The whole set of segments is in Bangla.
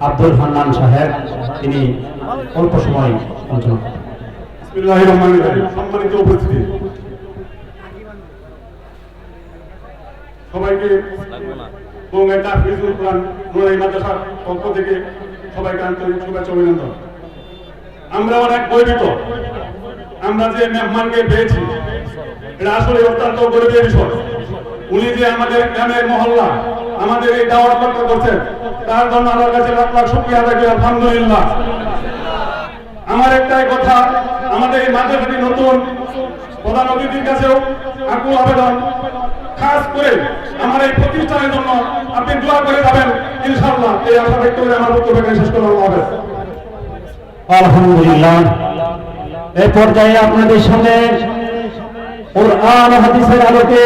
আব্দুল হান্নান সাহেব, তিনি অল্প সময় আলোচনা করেন। বিসমিল্লাহির রহমানির রহিম। সম্মানিত উপস্থিতি, সবাইকে বঙ্গাই তাফসীরুল কোরআন নুরানি মাদ্রাসার পক্ষ থেকে সবাইকে আন্তরিক শুভেচ্ছা অভিনন্দন। আমরা অনেক গর্বিত, আমরা যে মেহমানকে পেয়েছি এটা আসলে অত্যন্ত গর্বের বিষয়। উনি যে আমাদের গ্রামের মহল্লা আমাদের এই দাওয়াত রক্ষা করছেন, তার জন্য আল্লাহর কাছে লাখ লাখ শুকরিয়া আদায় করি, আলহামদুলিল্লাহ। আমার একটাই কথা, আমাদের এই মাদ্রাসাটি নতুন, প্রধান অতিথির কাছেও আকুল আবেদন, খাস করে আমার এই প্রতিষ্ঠানের জন্য আপনি দোয়া করে যাবেন ইনশাআল্লাহ। এই আশা ব্যক্ত করে আমার বক্তব্য শেষ করলাম। আল্লাহ হাফেজ। আলহামদুলিল্লাহ, এই পর্যায়ে আপনাদের সামনে কুরআন ও হাদিসের আলোকে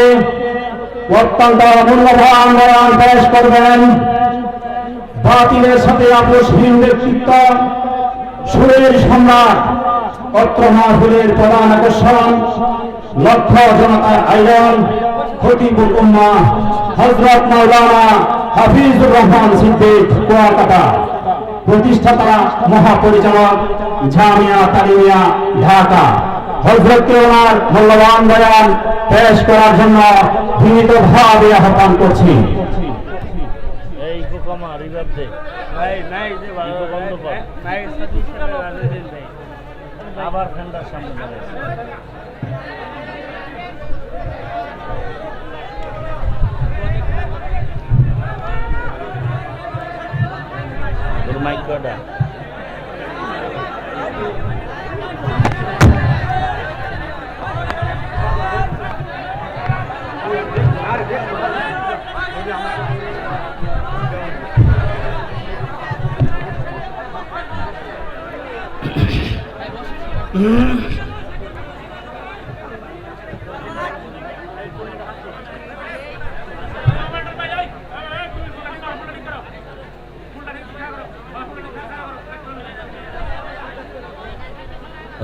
অত্যন্ত মূল্যবান বয়ান পেশ করবেন বাতিলের সাথে আপোষহীন ব্যক্তিত্ব, সুরের সম্রাট, অত্র মাহফিলের প্রধান আকর্ষণ, লক্ষ জনতার আয়োজন, খতিবুল উম্মাহ হযরত মাওলানা হাফিজুর রহমান সিদ্দিক কুয়াকাটা, প্রতিষ্ঠাতা মহাপরিচালক জামিয়া তালিমিয়া ঢাকা। হযরতকে ওনার মূল্যবান বয়ান পেশ করার জন্য বিনীতভাবে আহ্বান করছি। আবার ঠান্ডার সামনে মাইকটা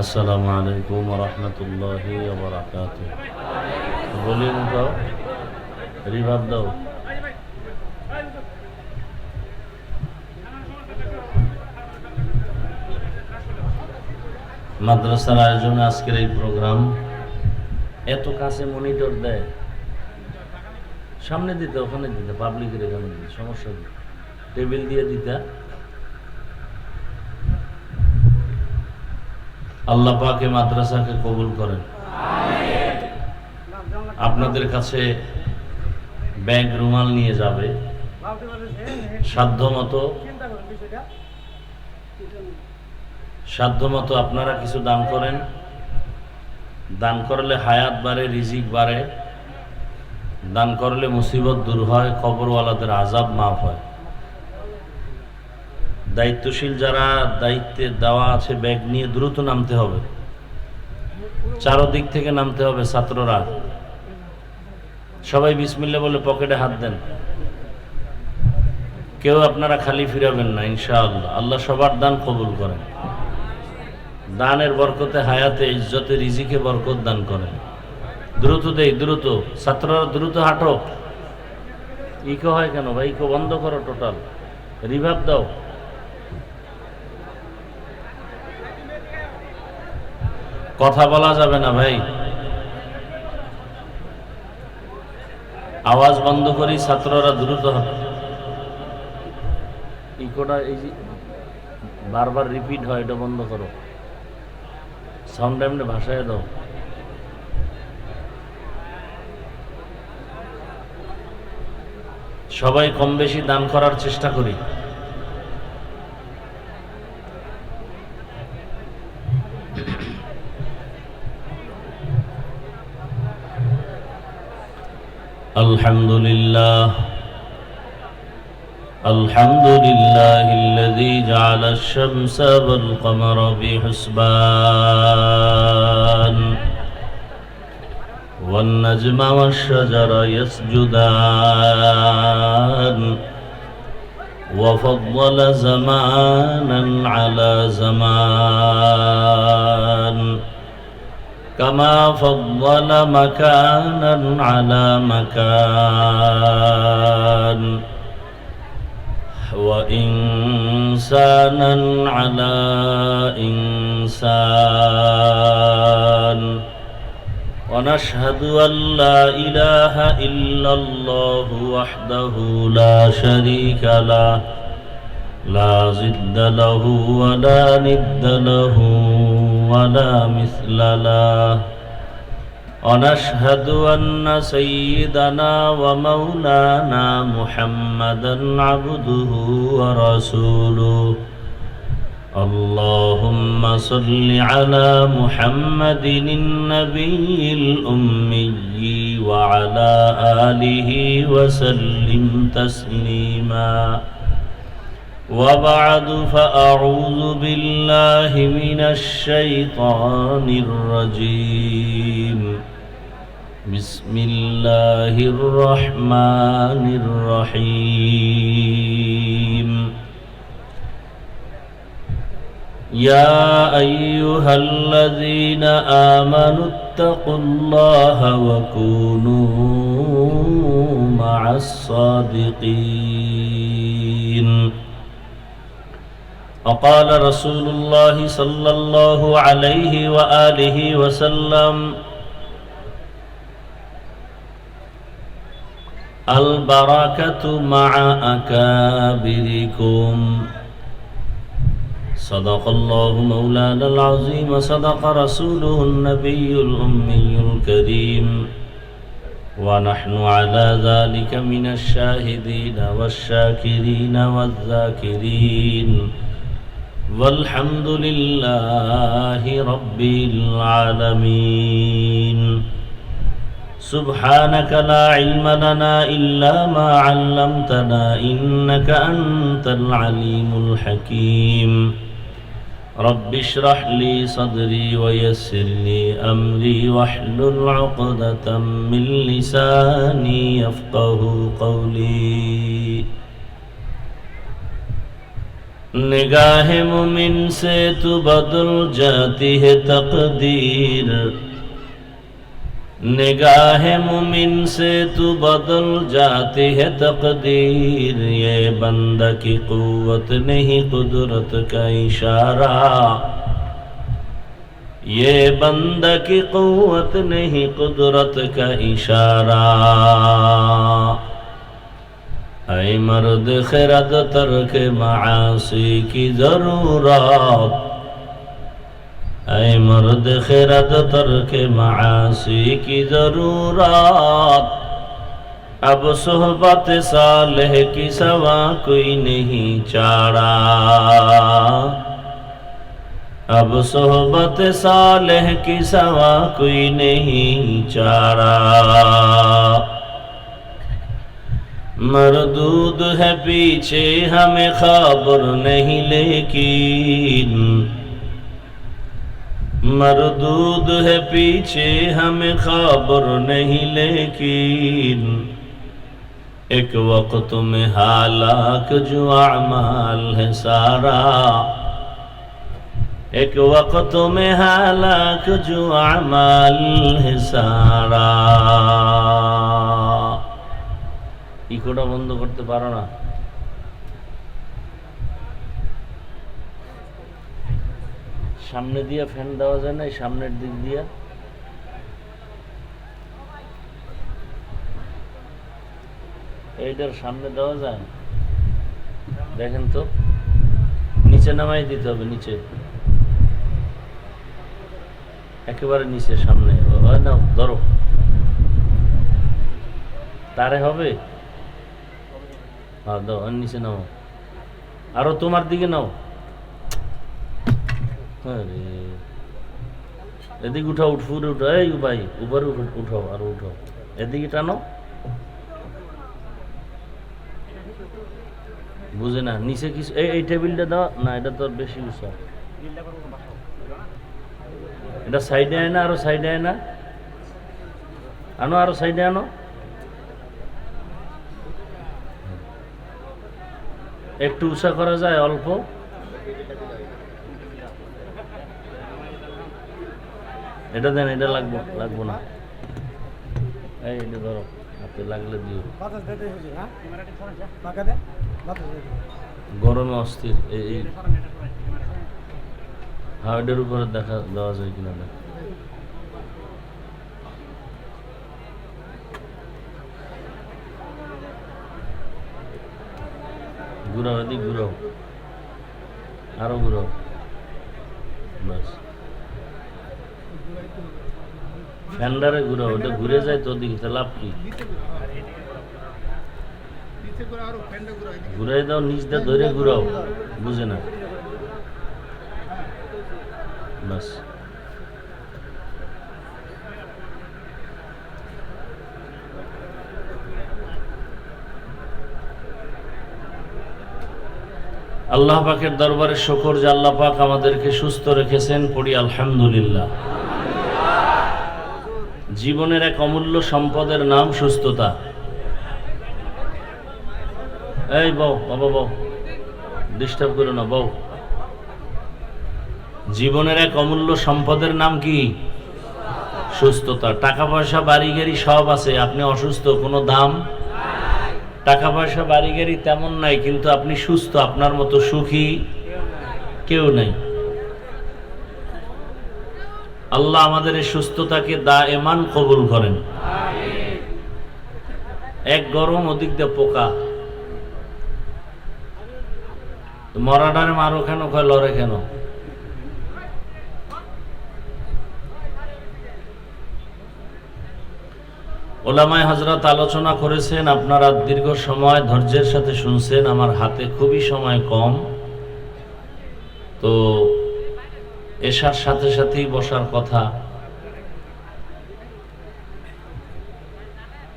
আসসালামু আলাইকুম ওয়া রাহমাতুল্লাহি ওয়া বারাকাতুহু। বলিন দাও, রিভাব দাও। মাদ্রাসার আয়োজনে আজকের এই প্রোগ্রাম, এত কাছে মনিটর দেয়, সামনে দিতে, ওখানে দিতে, পাবলিকের এখানে দিতে, সমস্যা নেই, টেবিল দিয়ে দিতে। আল্লাহ পাকে মাদ্রাসাকে কবুল করেন। আপনাদের কাছে ব্যাগ রুমাল নিয়ে যাবে, সাধ্যমতো আপনারা কিছু দান করেন। দান করলে হায়াত বাড়ে, রিজিক বাড়ে, দান করলে মুসিবত দূর হয়, কবরওয়ালাদের আযাব মাফ হয়। দায়িত্বশীল যারা দায়িত্বে দেওয়া আছে, ব্যাগ নিয়ে দ্রুত নামতে হবে, চারদিক থেকে নামতে হবে। ছাত্ররা সবাই বিসমিল্লাহ বলে পকেটে হাত দেন, কেউ আপনারা খালি ফিরাবেন না ইনশাআল্লাহ। আল্লাহ সবার দান কবুল করেন, দানের বরকতে হায়াতে ইজ্জতে রিজিকে বরকত দান করেন। দ্রুত দেই, দ্রুত ছাত্ররা দ্রুত হাঁটো। ইকো হয় কেন ভাই? ইকো বন্ধ করো, টোটাল রিভাব দাও। কথা বলা যাবে না ভাই, আওয়াজ বন্ধ করি, ছাত্ররা দ্রুত ইকোটা এই যে বারবার রিপিট হয়, এটা বন্ধ করো। সাউন্ড এমনি ভাষায় দাও। সবাই কম বেশি দান করার চেষ্টা করি। আলহামদুলিল্লাহ, الحمد لله الذي جعل الشمس والقمر بحسبان والنجم والشجر يسجدان وفضل زمانا على زمان كما فضل مكانا على مكان وإنسانا على إنسان ونشهد أن لا إله إلا الله وحده لا شريك له لا ضد له ولا ند له ولا مثل له ونشهد أن سيدنا ومولانا محمدا عبده ورسوله اللهم صل على محمد النبي الأمي وعلى آله وسلم تسليما وبعد فأعوذ بالله من الشيطان الرجيم بسم الله الرحمن الرحيم يا أيها الذين آمنوا اتقوا الله وكونوا مع الصادقين وقال رسول الله صلى الله عليه وآله وسلم البركة مع أكابركم صدق الله مولانا العظيم وصدق رسوله النبي الأمي الكريم ونحن على ذلك من الشاهدين والشاكرين والذاكرين والحمد لله رب العالمين سبحانك لا علم لنا إلا ما علمتنا إنك أنت العليم الحكيم رب اشرح لي صدري ويسر لي أمري واحلل عقدة من لساني يفقه قولي निगाह मुमिन से तो बदल जाती है तकदीर निगाह मुमिन से तो बदल जाती है तकदीर ये बंदा की कुव्वत नहीं कुदरत का इशारा ये बंदा की कुव्वत नहीं कुदरत का इशारा ऐ मर्द खिरद तर्क मासी की जरूरत ऐ मर्द खिरद तर्क मासी की जरूरत अब सोहबत सालेह की सवा कोई नहीं चारा अब सोहबत सालेह की सवा कोई नहीं चारा मरदूद है पीछे हमें खबर नहीं लेकिन मरदूद है पीछे हमें खबर नहीं लेकिन एक वक्त में हालाक जो अमाल है सारा एक वक्त में हालाक जो अमाल है सारा ইকোটা বন্ধ করতে পারো না সামনে দিয়ে ফ্যান দেওয়া যায় না সামনের দিক দিয়ে এইটার সামনে দেওয়া যায় দেখেন তো নিচে নামাই দিতে হবে নিচে একেবারে নিচে সামনে না ধরো তারে হবে দাও নিচে নাও আরো তোমার দিকে নাও এদিকে উঠাও উঠফুরে উঠো এই ভাই উপরে উঠাও আরো উঠাও এদিকে টানো বুঝে না নিচে কিছু এই টেবিলটা দাও না এটা তো বেশি উঁচা এটা সাইডে আয় না আরো সাইডে আয় না আনো আরো সাইডে আনো একটু উঁচা করা যায় অল্প এটা দেন এটা লাগবো না এই এটা ধরো হাতে লাগলে দিও গরমে অস্থির। এই হার্ডের উপরে দেখা দেওয়া যায় কিনা না। ঘুরাও, এদিক ঘুরাও, আরো ঘুরাও, বাস। ফ্যান্ডারে ঘুরাও, ওটা ঘুরে যায় তো ওদিকে, লাভ কি? ঘুরাই দাও, নিচ দিয়ে ধরে ঘুরাও, বুঝে না, বাস। আল্লাহ পাকের দরবারে শুকর যে আল্লাহ পাক আমাদেরকে সুস্থ রেখেছেন, পড়ি আলহামদুলিল্লাহ। জীবনের এক অমূল্য সম্পদের নাম সুস্থতা। এই বউ, বাবা বউ, ডিস্টার্ব করো না, বউ। জীবনের এক অমূল্য সম্পদের নাম কি? সুস্থতা। টাকা পয়সা বাড়ি গাড়ি সব আছে, আপনি অসুস্থ, কোনো দাম। টাকা পয়সা বাড়ি গাড়ি তেমন নাই, কিন্তু আপনি সুস্থ, আপনার মতো সুখী কেউ নাই। আল্লাহ আমাদের এই সুস্থতাকে দায়েমান কবুল করেন। এক গরম, ওদিক দিয়ে পোকা। মরাডারে মারো কেন, কয় লড়ে কেন? ওলামায়ে হযরত আলোচনা করেছেন, আপনারা দীর্ঘ সময় ধৈর্যের সাথে শুনছেন। আমার হাতে খুবই সময় কম, তো এশার সাথে সাথেই বসার কথা।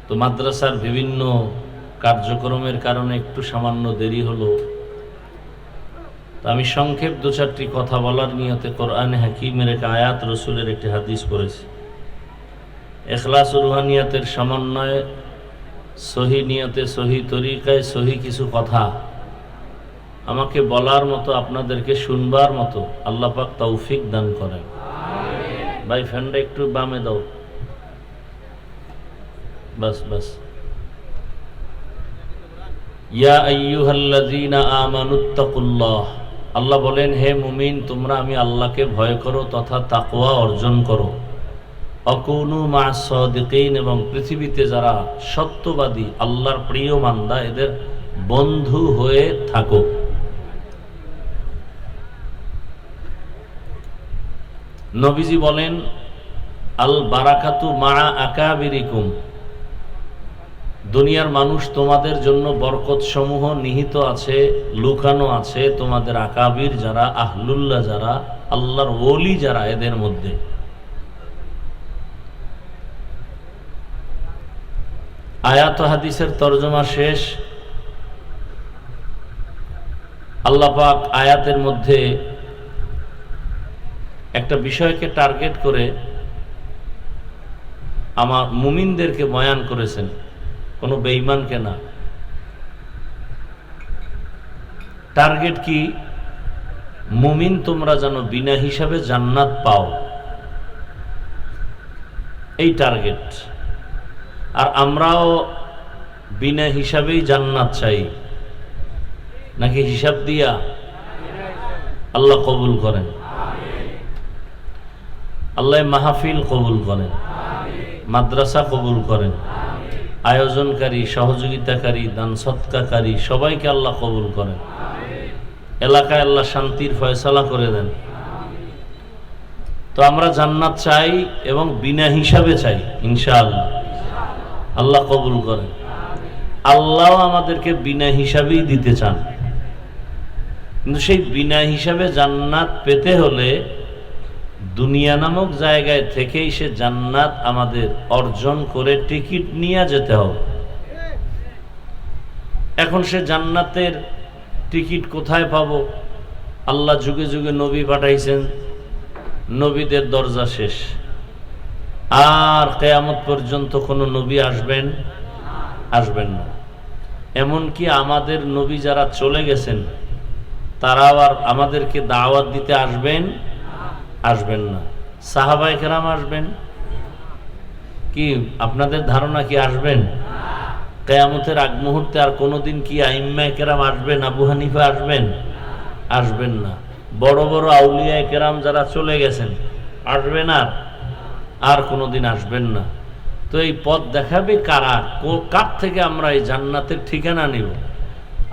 তো মাদ্রাসার বিভিন্ন কার্যক্রমের কারণে একটু সামান্য দেরি হলো। তো আমি সংক্ষেপ দু চারটি কথা বলার নিয়তে কোরআনে হাকিমের এক আয়াত, রসুলের একটি হাদিস পড়েছি। এখলাস ও রুহানিয়াতের সমন্বয়ে সহি নিয়তে, সহি তরিকায়, সহি কিছু কথা আমাকে বলার মতো, আপনাদেরকে শুনবার মতো আল্লাহ পাক তৌফিক দান করেন। ভাই ফ্যানটা একটু বামে দাও, বাস বাস। ইয়া আইয়ুহাল্লাযীনা আমানুত্তাকুল্লাহ, আল্লাহ বলেন, হে মুমিন, তোমরা আমি আল্লাহকে ভয় করো তথা তাকওয়া অর্জন করো। অকুনু মা'আস সাদিকিন, এবং পৃথিবীতে যারা সত্যবাদী, আল্লাহর প্রিয় বান্দা, এদের বন্ধু হয়ে থাকো। নবীজি বলেন, আল বারাকাতু মা'a আকাবিরিকুম, দুনিয়ার মানুষ তোমাদের জন্য বরকত সমূহ নিহিত আছে, লুকানো আছে তোমাদের আকাবির যারা, আহলুল্লাহ যারা, আল্লাহর ওলি যারা, এদের মধ্যে। আয়াত হাদিসের তরজমা শেষ। আল্লাহ পাক আয়াতের মধ্যে একটা বিষয়কে টার্গেট করে আমার মুমিনদেরকে বয়ান করেছেন, কোনো বেঈমানকে না। টার্গেট কি? মুমিন তোমরা যেন বিনা হিসাবে জান্নাত পাও, এই টার্গেট। আর আমরাও বিনা হিসাবেই জান্নাত চাই, নাকি হিসাব দিয়া? আল্লাহ কবুল করেন, আল্লাহ মাহফিল কবুল করেন, মাদ্রাসা কবুল করেন, আয়োজনকারী, সহযোগিতাকারী, দান সৎকারী সবাইকে আল্লাহ কবুল করেন। এলাকায় আল্লাহ শান্তির ফয়সালা করে দেন। তো আমরা জান্নাত চাই এবং বিনা হিসাবে চাই, ইনশাআল্লাহ। আল্লাহ কবুল করেন। আল্লাহ আমাদেরকে বিনা হিসাবেই দিতে চান, কিন্তু সেই বিনা হিসাবে জান্নাত পেতে হলে দুনিয়া নামক জায়গায় থেকেই সে জান্নাত আমাদের অর্জন করে টিকিট নিয়ে যেতে হবে। এখন সে জান্নাতের টিকিট কোথায় পাবো? আল্লাহ যুগে যুগে নবী পাঠাইছেন, নবীদের দরজা শেষ, আর কিয়ামত পর্যন্ত কোনো নবী আসবেন না। এমনকি আমাদের নবী যারা চলে গেছেন তারাও আর আমাদেরকে দাওয়াত দিতে আসবেন না। সাহাবায়ে কেরাম আসবেন কি? আপনাদের ধারণা কি আসবেন? কিয়ামতের আগ মুহূর্তে আর কোনোদিন কি আইম্মায়ে কেরাম আসবেন? আবু হানিফা আসবেন? আসবেন না। বড় বড় আউলিয়ায়ে কেরাম যারা চলে গেছেন আসবেন আর কোনোদিন আসবেন না। তো এই পথ দেখাবে কারা? কার থেকে আমরা এই জান্নাতের ঠিকানা নিব?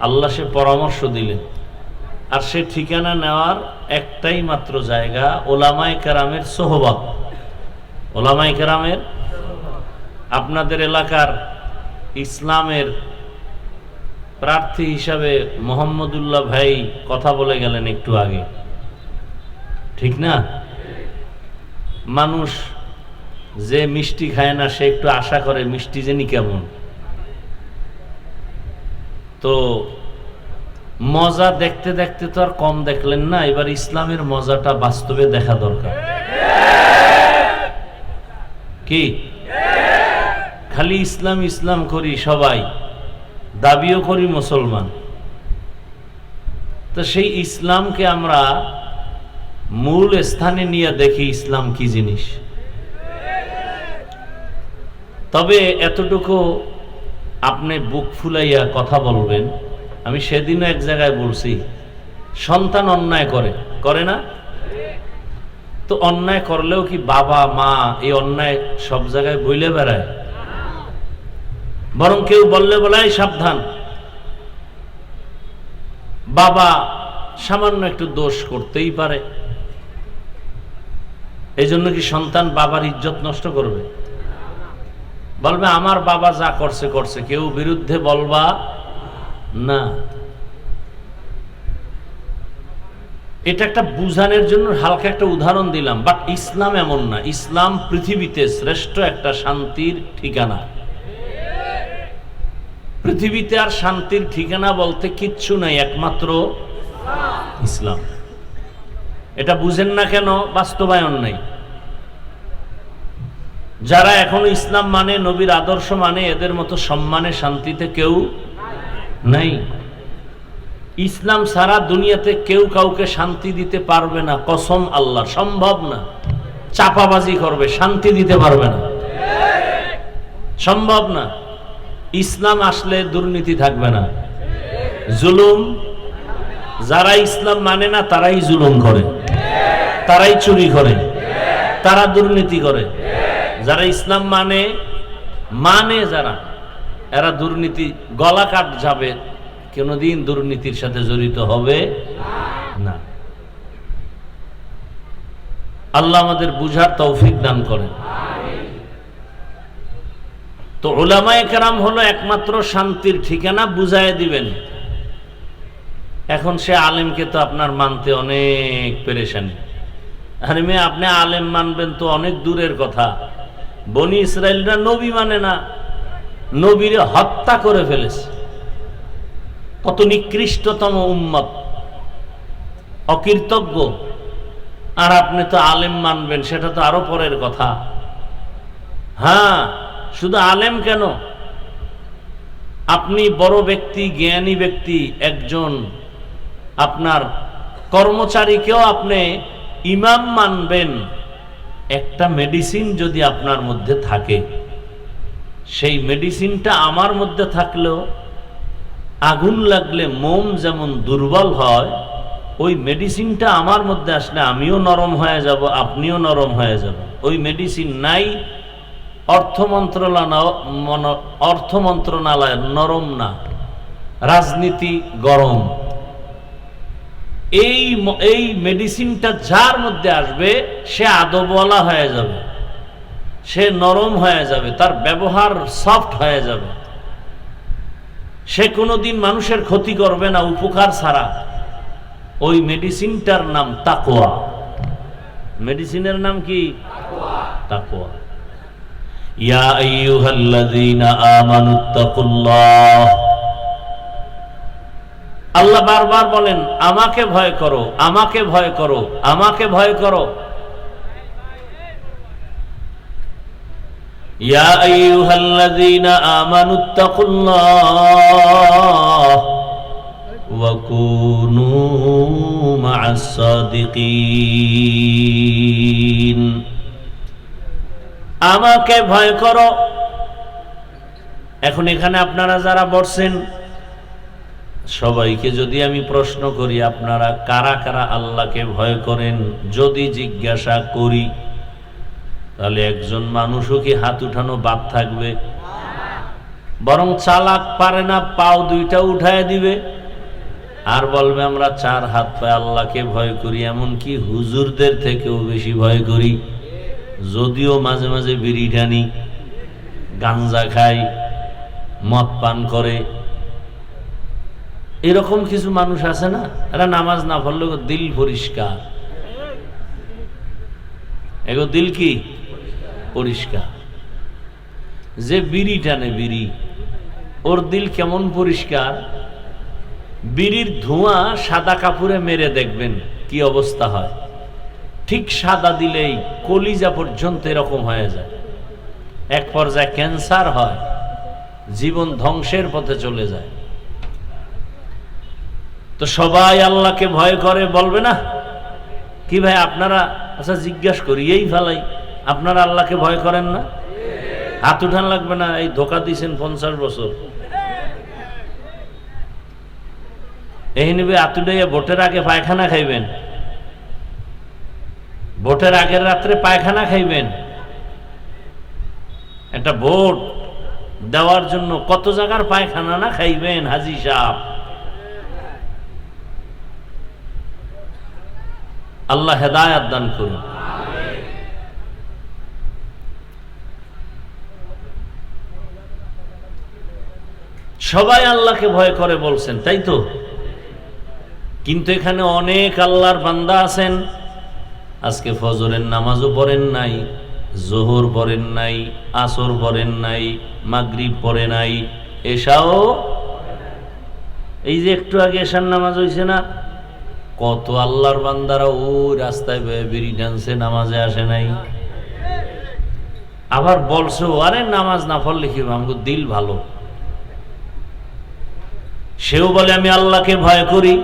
আল্লাহ সে পরামর্শ দিলেন, আর সে ঠিকানা নেওয়ার একটাই মাত্র জায়গা, ওলামায়ে কেরামের সোহবত। ওলামায়ে কেরামের, আপনাদের এলাকার ইসলামের প্রার্থী হিসাবে মোহাম্মদুল্লাহ ভাই কথা বলে গেলেন একটু আগে, ঠিক না? মানুষ যে মিষ্টি খায় না সে একটু আশা করে মিষ্টি জানি কেমন। তো মজা দেখতে দেখতে তো আর কম দেখলেন না, এবার ইসলামের মজাটা বাস্তবে দেখা দরকার। কি খালি ইসলাম ইসলাম করি, সবাই দাবিও করি মুসলমান, তো সেই ইসলামকে আমরা মূল স্থানে নিয়ে দেখি ইসলাম কি জিনিস। তবে এতটুকু আপনি বুক ফুলাইয়া কথা বলবেন। আমি সেদিনও এক জায়গায় বলছি, সন্তান অন্যায় করে না? তো অন্যায় করলেও কি বাবা মা এই অন্যায় সব জায়গায় বইলে বেড়ায়? বরং কেউ বললে বলাই সাবধান, বাবা সামান্য একটু দোষ করতেই পারে, এই জন্য কি সন্তান বাবার ইজ্জত নষ্ট করবে? বলবে আমার বাবা যা করছে করছে, কেউ বিরুদ্ধে বলবা না। এটা একটা বুঝানোর জন্য হালকা একটা উদাহরণ দিলাম, বাট ইসলাম এমন না। ইসলাম পৃথিবীতে শ্রেষ্ঠ একটা শান্তির ঠিকানা। পৃথিবীতে আর শান্তির ঠিকানা বলতে কিচ্ছু নাই, একমাত্র ইসলাম। এটা বুঝেন না কেন? বাস্তবায়ন নাই। যারা এখনো ইসলাম মানে, নবীর আদর্শ মানে, এদের মতো সম্মানে শান্তিতে কেউ নাই। ইসলাম সারা দুনিয়াতে কেউ কাউকে শান্তি দিতে পারবে না, কসম আল্লাহ, সম্ভব না। চাপাবাজি করবে, শান্তি দিতে পারবে না, সম্ভব না। ইসলাম আসলে দুর্নীতি থাকবে না, জুলুম। যারা ইসলাম মানে না তারাই জুলুম করে, তারাই চুরি করে, তারা দুর্নীতি করে। যারা ইসলাম মানে যারা, এরা দুর্নীতি গলা কাট যাবে, কোনদিন দুর্নীতির সাথে জড়িত হবে না। আল্লাহ আমাদের বুঝার তৌফিক দান করেন। তো উলামায়ে কেরাম হলো একমাত্র শান্তির ঠিকানা, বুঝায় দিবেন। এখন সে আলেমকে তো আপনার মানতে অনেক পেরেশানি। আরে মেয়ে, আপনি আলেম মানবেন তো অনেক দূরের কথা। বনি ইসরাইলরা নবী মানে না, নবীরে হত্যা করে ফেলেছে। কত নিকৃষ্টতম উম্মত, অকৃতজ্ঞ। আর আপনি তো আলেম মানবেন, সেটা তো আরো পরের কথা। হ্যাঁ, শুধু আলেম কেন, আপনি বড় ব্যক্তি, জ্ঞানী ব্যক্তি, একজন আপনার কর্মচারীকেও আপনি ইমাম মানবেন। একটা মেডিসিন যদি আপনার মধ্যে থাকে, সেই মেডিসিনটা আমার মধ্যে থাকলেও আগুন লাগলে মোম যেমন দুর্বল হয়, ওই মেডিসিনটা আমার মধ্যে আসলে আমিও নরম হয়ে যাব, আপনিও নরম হয়ে যাব। ওই মেডিসিন নাই, অর্থ মন্ত্রণালয় নরম না, রাজনীতি গরম। এই মেডিসিনটা যার মধ্যে আসবে সে আদবওয়ালা হয়ে যাবে, সে নরম হয়ে যাবে, তার ব্যবহার সফট হয়ে যাবে, সে কোনোদিন মানুষের ক্ষতি করবে না উপকার ছাড়া। ওই মেডিসিনটার নাম তাকওয়া। মেডিসিনের নাম কি? তাকওয়া। ইয়া আইয়ুহাল্লাযীনা আমানুত্তাকুল্লাহ। আল্লাহ বারবার বলেন আমাকে ভয় করো, আমাকে ভয় করো, আমাকে ভয় করো। ইয়া আইয়ুহাল্লাযীনা আমানুত্তাকুল্লাহ ওয়া কুনু মা'আস সাদিকিন। আমাকে ভয় করো, এখন এখানে আপনারা যারা বসছেন সবাইকে যদি আমি প্রশ্ন করি আপনারা কারা কারা আল্লাহকে ভয় করেন, যদি জিজ্ঞাসা করি তাহলে একজন মানুষও কি হাত উঠানো বাদ থাকবে? বরং চালাক পারে না, পাও দুইটা উঠায় দিবে আর বলবে আমরা 4 হাত পায়ে আল্লাহকে ভয় করি, এমনকি হুজুরদের থেকেও বেশি ভয় করি। যদিও মাঝে মাঝে বিড়ি টানি, গাঞ্জা খাই, মদ পান করে, এরকম কিছু মানুষ আছে না? এরা নামাজ না পড়লে দিল পরিষ্কার, এগো দিল কি পরিষ্কার। যে বিড়ি টানে, বিড়ি, ওর দিল কেমন পরিষ্কার। বিড়ির ধোঁয়া সাদা কাপড়ে মেরে দেখবেন কি অবস্থা হয়। ঠিক সাদা দিলেই কলিজা পর্যন্ত এরকম হয়ে যায়, এক পর্যায়ে ক্যান্সার হয়, জীবন ধ্বংসের পথে চলে যায়। তো সবাই আল্লাহকে ভয় করে, বলবে না কি ভাই আপনারা? আচ্ছা জিজ্ঞাসা করি, এই ফেলাই, আপনারা আল্লাহকে ভয় করেন না? হাত উঠান লাগবে না। এই ধোকা দিয়েছেন 50 বছর। এই নিবে আতুডাইয়া ভোটের আগে পায়খানা খাইবেন, ভোটের আগের রাত্রে পায়খানা খাইবেন। একটা ভোট দেওয়ার জন্য কত জায়গার পায়খানা না খাইবেন হাজি সাহেব। আল্লাহ হেদায়েত দান করুন। সবাই আল্লাহকে ভয় করে বলছেন, তাই তো? কিন্তু এখানে অনেক আল্লাহর বান্দা আছেন আজকে ফজরের নামাজও পড়েন নাই, জোহর পড়েন নাই, আসর পড়েন নাই, মাগরিব পড়ে নাই, এশাও। এই যে একটু আগে এশার নামাজ হয়েছে না, কত আল্লাহর বান্দারা ওই রাস্তায় বিড়ি টানছে, নামাজে আসে নাই। আবার বলছো আরে নামাজ না পড়লে কি আমাকে দিল ভালো। সেও বলে আমি আল্লাহকে ভয় করি।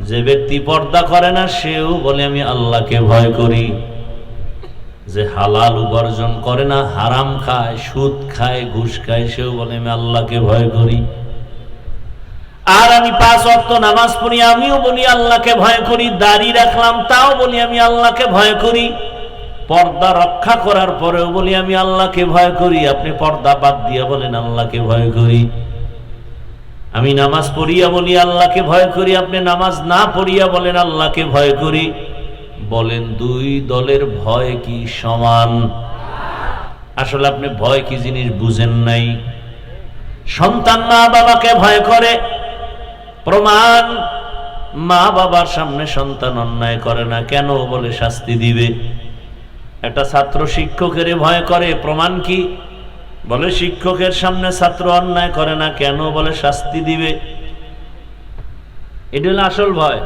যে ব্যক্তি পর্দা করে না সেও বলে আমি আল্লাহকে ভয় করি। যে হালাল উপার্জন করে না, হারাম খায়, সুদ খায়, ঘুষ খায়, সেও বলে আমি আল্লাহকে ভয় করি। আর আমি 5 ওয়াক্ত নামাজ পড়ি, আমিও বলি আল্লাহকে ভয় করি। দাড়ি রাখলাম, তাও বলি আমি আল্লাহকে ভয় করি। পর্দা রক্ষা করার পরেও বলি আমি আল্লাহকে ভয় করি। আপনি পর্দা বাদ দিয়ে বলেন আল্লাহকে ভয় করি। আমি নামাজ পড়িয়া বলি আল্লাহকে ভয় করি, আপনি নামাজ না পড়িয়া বলেন আল্লাহকে ভয় করি। বলেন দুই দলের ভয় কি সমান? আসলে আপনি ভয় কি জিনিস বুঝেন নাই। সন্তান মা বাবাকে ভয় করে, প্রমাণ মা বাবার সামনে সন্তান অন্যায় করে না, কেন? বলে শাস্তি দিবে। একটা ছাত্র শিক্ষকের ভয় করে, প্রমাণ কি? বলে শিক্ষকের সামনে ছাত্র অন্যায় করে না, কেন? বলে শাস্তি দিবে। এটা হলো আসল ভয়।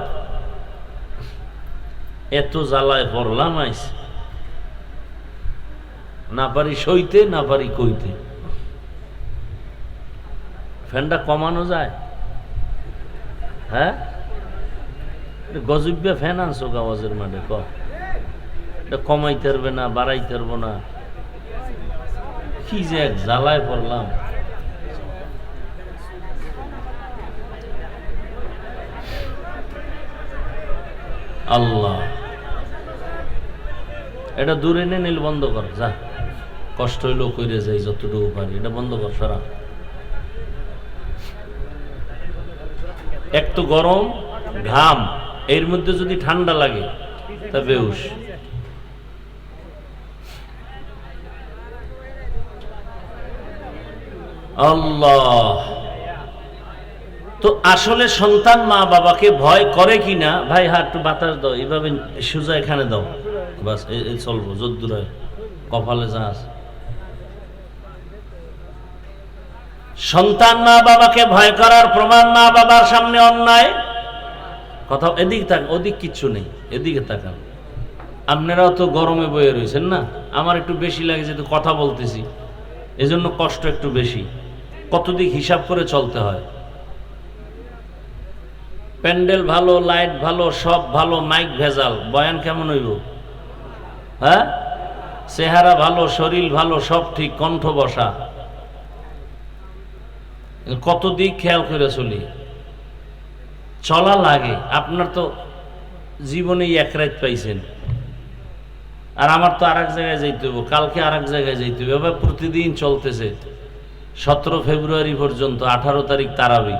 এত জ্বালায় পড়লাম আইস, না পারি সইতে, না পারি কইতে। ফ্যানটা কমানো যায়? হ্যাঁ, গজব্যা ফ্যান আনছো কাওয়াজের মাঠে, এটা কমাইতে পারবে না, বাড়াইতে পারবো না। কি যে এক জ্বালায় পড়লাম। আল্লাহ, এটা দূরে নে, নীল বন্ধ কর, যা কষ্ট হইলেও কইরে যাই যতটুকু পারি, এটা বন্ধ কর সারা। এক তো গরম, ঘাম, এর মধ্যে যদি ঠান্ডা লাগে তা বেউস। আল্লাহ, তো আসলে সন্তান মা বাবাকে ভয় করে কিনা? ভাই হ্যাঁ, একটু বাতাস দাও, এইভাবে সোজা এখানে দাও, বাস এই চলবো, যদ্দূর হয় কপালে যা আছে। সন্তান মা বাবাকে ভয় করার প্রমাণ মা বাবার সামনে অন্যায় কথা। এদিকে তাকান, ওদিক কিচ্ছু নেই, এদিকে তাকান। আপনারাও তো গরমে বয়ে রয়েছেন না, আমার একটু বেশি লাগে যেহেতু কথা বলতেছি, এজন্য কষ্ট একটু বেশি। কতদিক হিসাব করে চলতে হয়। প্যান্ডেল ভালো, লাইট ভালো, সব ভালো, মাইক ভেজাল, বয়ান কেমন হইব? হ্যাঁ, চেহারা ভালো, শরীর ভালো, সব ঠিক, কণ্ঠ বসা, কত দিক খেয়াল করে চলি, চলা লাগে। আপনার তো জীবনে এক রাত পাইছেন, আর আমার তো আর এক জায়গায় যাইতে হবে, কালকে আর এক জায়গায় যাইতে হবে, এবার প্রতিদিন চলতেছে। 17 ফেব্রুয়ারি পর্যন্ত, 18 তারিখ তারাবি।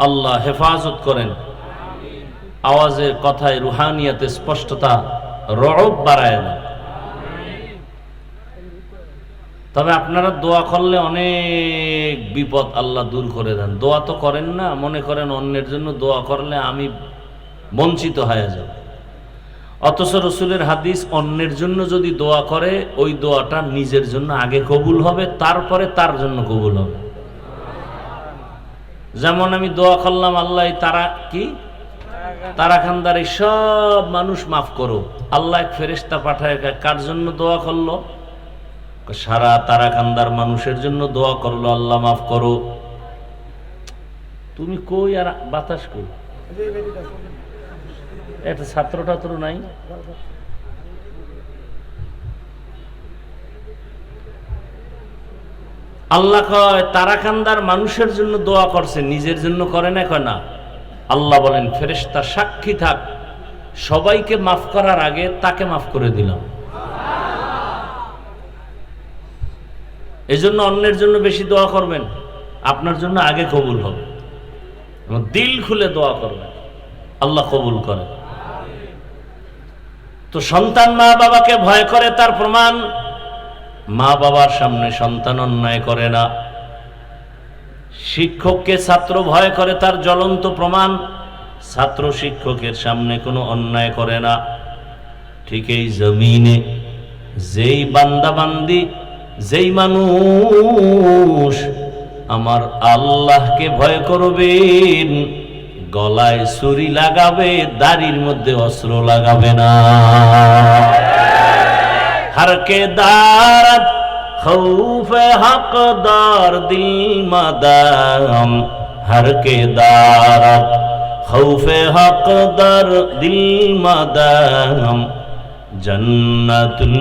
আল্লাহ হেফাজত করেন। আওয়াজের কথায় রুহানিয়াতে স্পষ্টতা, রব বাড়ায় দেন। তবে আপনারা দোয়া করলে অনেক বিপদ আল্লাহ দূর করে দেন। দোয়া তো করেন না, মনে করেন অন্যের জন্য দোয়া করলে আমি বঞ্চিত হয়ে যাব। অথচ রসুলের হাদিস, অন্যের জন্য যদি দোয়া করে ওই দোয়াটা নিজের জন্য আগে কবুল হবে, তারপরে তার জন্য কবুল হবে। যেমন আমি দোয়া করলাম, আল্লাহ তারা কি তারাকান্দার সব মানুষ মাফ করো, আল্লাহ এক ফেরেশতা পাঠায়, কার জন্য দোয়া করলো? সারা তারাকান্দার মানুষের জন্য দোয়া করলো, আল্লাহ মাফ করো। তুমি কই আর বাতাস কই? এটা ছাত্র টাত্র নাই? আল্লাহ কয় তারাকান্দার মানুষের জন্য দোয়া করছে, নিজের জন্য করে না। কয় না। আল্লাহ বলেন ফেরেশতা সাক্ষী থাক, সবাইকে মাফ করার আগে তাকে মাফ করে দিলাম। এই জন্য অন্যের জন্য বেশি দোয়া করবেন, আপনার জন্য আগে কবুল হবে। দিল খুলে দোয়া করবেন, আল্লাহ কবুল করে। তো সন্তান মা বাবাকে ভয় করে, তার প্রমাণ মা বাবার সামনে সন্তান অন্যায় করে না। শিক্ষককে ছাত্র ভয় করে, তার জ্বলন্ত প্রমাণ ছাত্র শিক্ষকের সামনে কোনো অন্যায় করে না। ঠিক এই জমিনে যেই বান্দা বান্দি, যেই মানুষ আমার আল্লাহকে ভয় করবেন, গলায় ছুরি লাগাবে, দাড়ির মধ্যে অস্ত্র লাগাবে না। হরকে দারত খৌফে হকদার দিল মাদাম, হরকে দারত খৌফে হকদার দিল মাদাম, জন্নতুল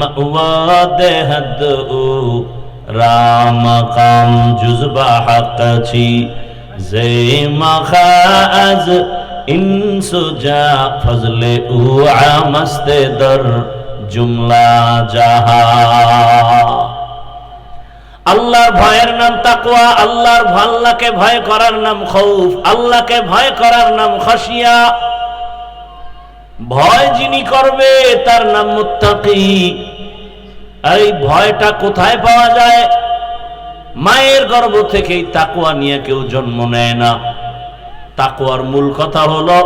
মাওয়া দেহদ ও রামকাম জুজবা হকছি জে মখাজ ইনসুজা ফজলে ও আমস্তে দর জুমলা জাহা। আল্লাহর ভয়ের নাম তাকওয়া, আল্লাহকে ভয় করার নাম খৌফ, আল্লাহকে ভয় করার নাম খাশিয়া। ভয় যিনি করবে তার নাম মুত্তাকি। এই ভয়টা কোথায় পাওয়া যায়? মায়ের গর্ভ থেকেই তাকওয়া নিয়ে কেউ জন্ম নেয় না। তাকওয়ার মূল কথা হলো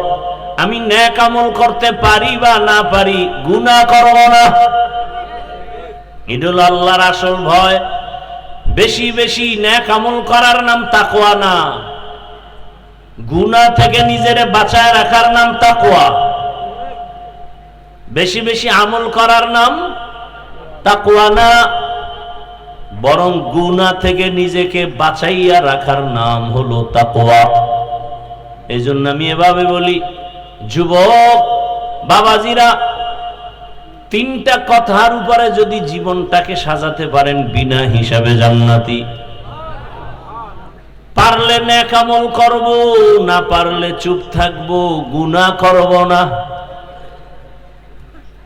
আমি নেক আমল করতে পারি বা না পারি, গুনাহ করব না। এটা হলো আল্লাহর আসল ভয়। বেশি বেশি নেক আমল করার নাম তাকওয়া না, গুনাহ থেকে নিজেরে বাঁচায় রাখার নাম তাকওয়া। বেশি বেশি আমল করার নাম তাকওয়া না, বরং গুনাহ থেকে নিজেকে বাঁচাইয়া রাখার নাম হলো তাকওয়া। এই জন্য আমি এভাবে বলি, যুবক বাবাজিরা, 3টা কথার উপরে যদি জীবনটাকে সাজাতে পারেন বিনা হিসাবে জান্নাতি। পারলে নেক আমল করব, না পারলে চুপ থাকবো, গুনাহ করব না।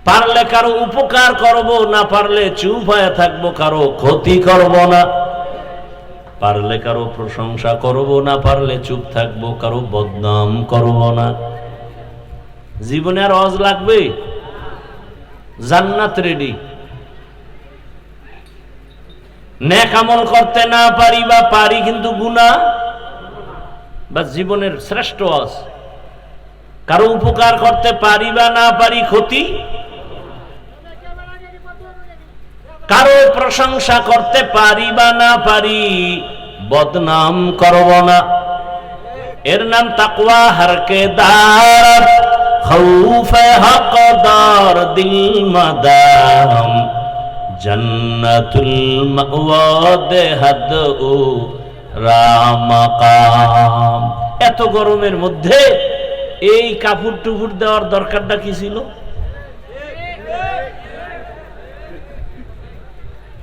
পারলে কারো উপকার করব, না পারলে চুপ হয়ে থাকবো, কারো ক্ষতি করব না। পারলে কারো প্রশংসা করব, না পারলে চুপ থাকবো, কারো বদনাম করব না। জীবনে আর ওয়াজ লাগবে? জান্নাত রেডি। নেক আমল করতে না পারি বা পারি কিন্তু গুনাহ, বা জীবনের শ্রেষ্ঠ ওয়াজ। কারো উপকার করতে পারি বা না পারি, ক্ষতি। কারো প্রশংসা করতে পারি বা না পারি, বদনাম করব না। এর নাম তাকওয়া। হরকে দার খৌফে হকদার দিল মাদাম, জন্নতুল মাওয়া দেহদ ও রামকাম। এত গরমের মধ্যে এই কাপড় টুপুর দেওয়ার দরকারটা কি ছিল?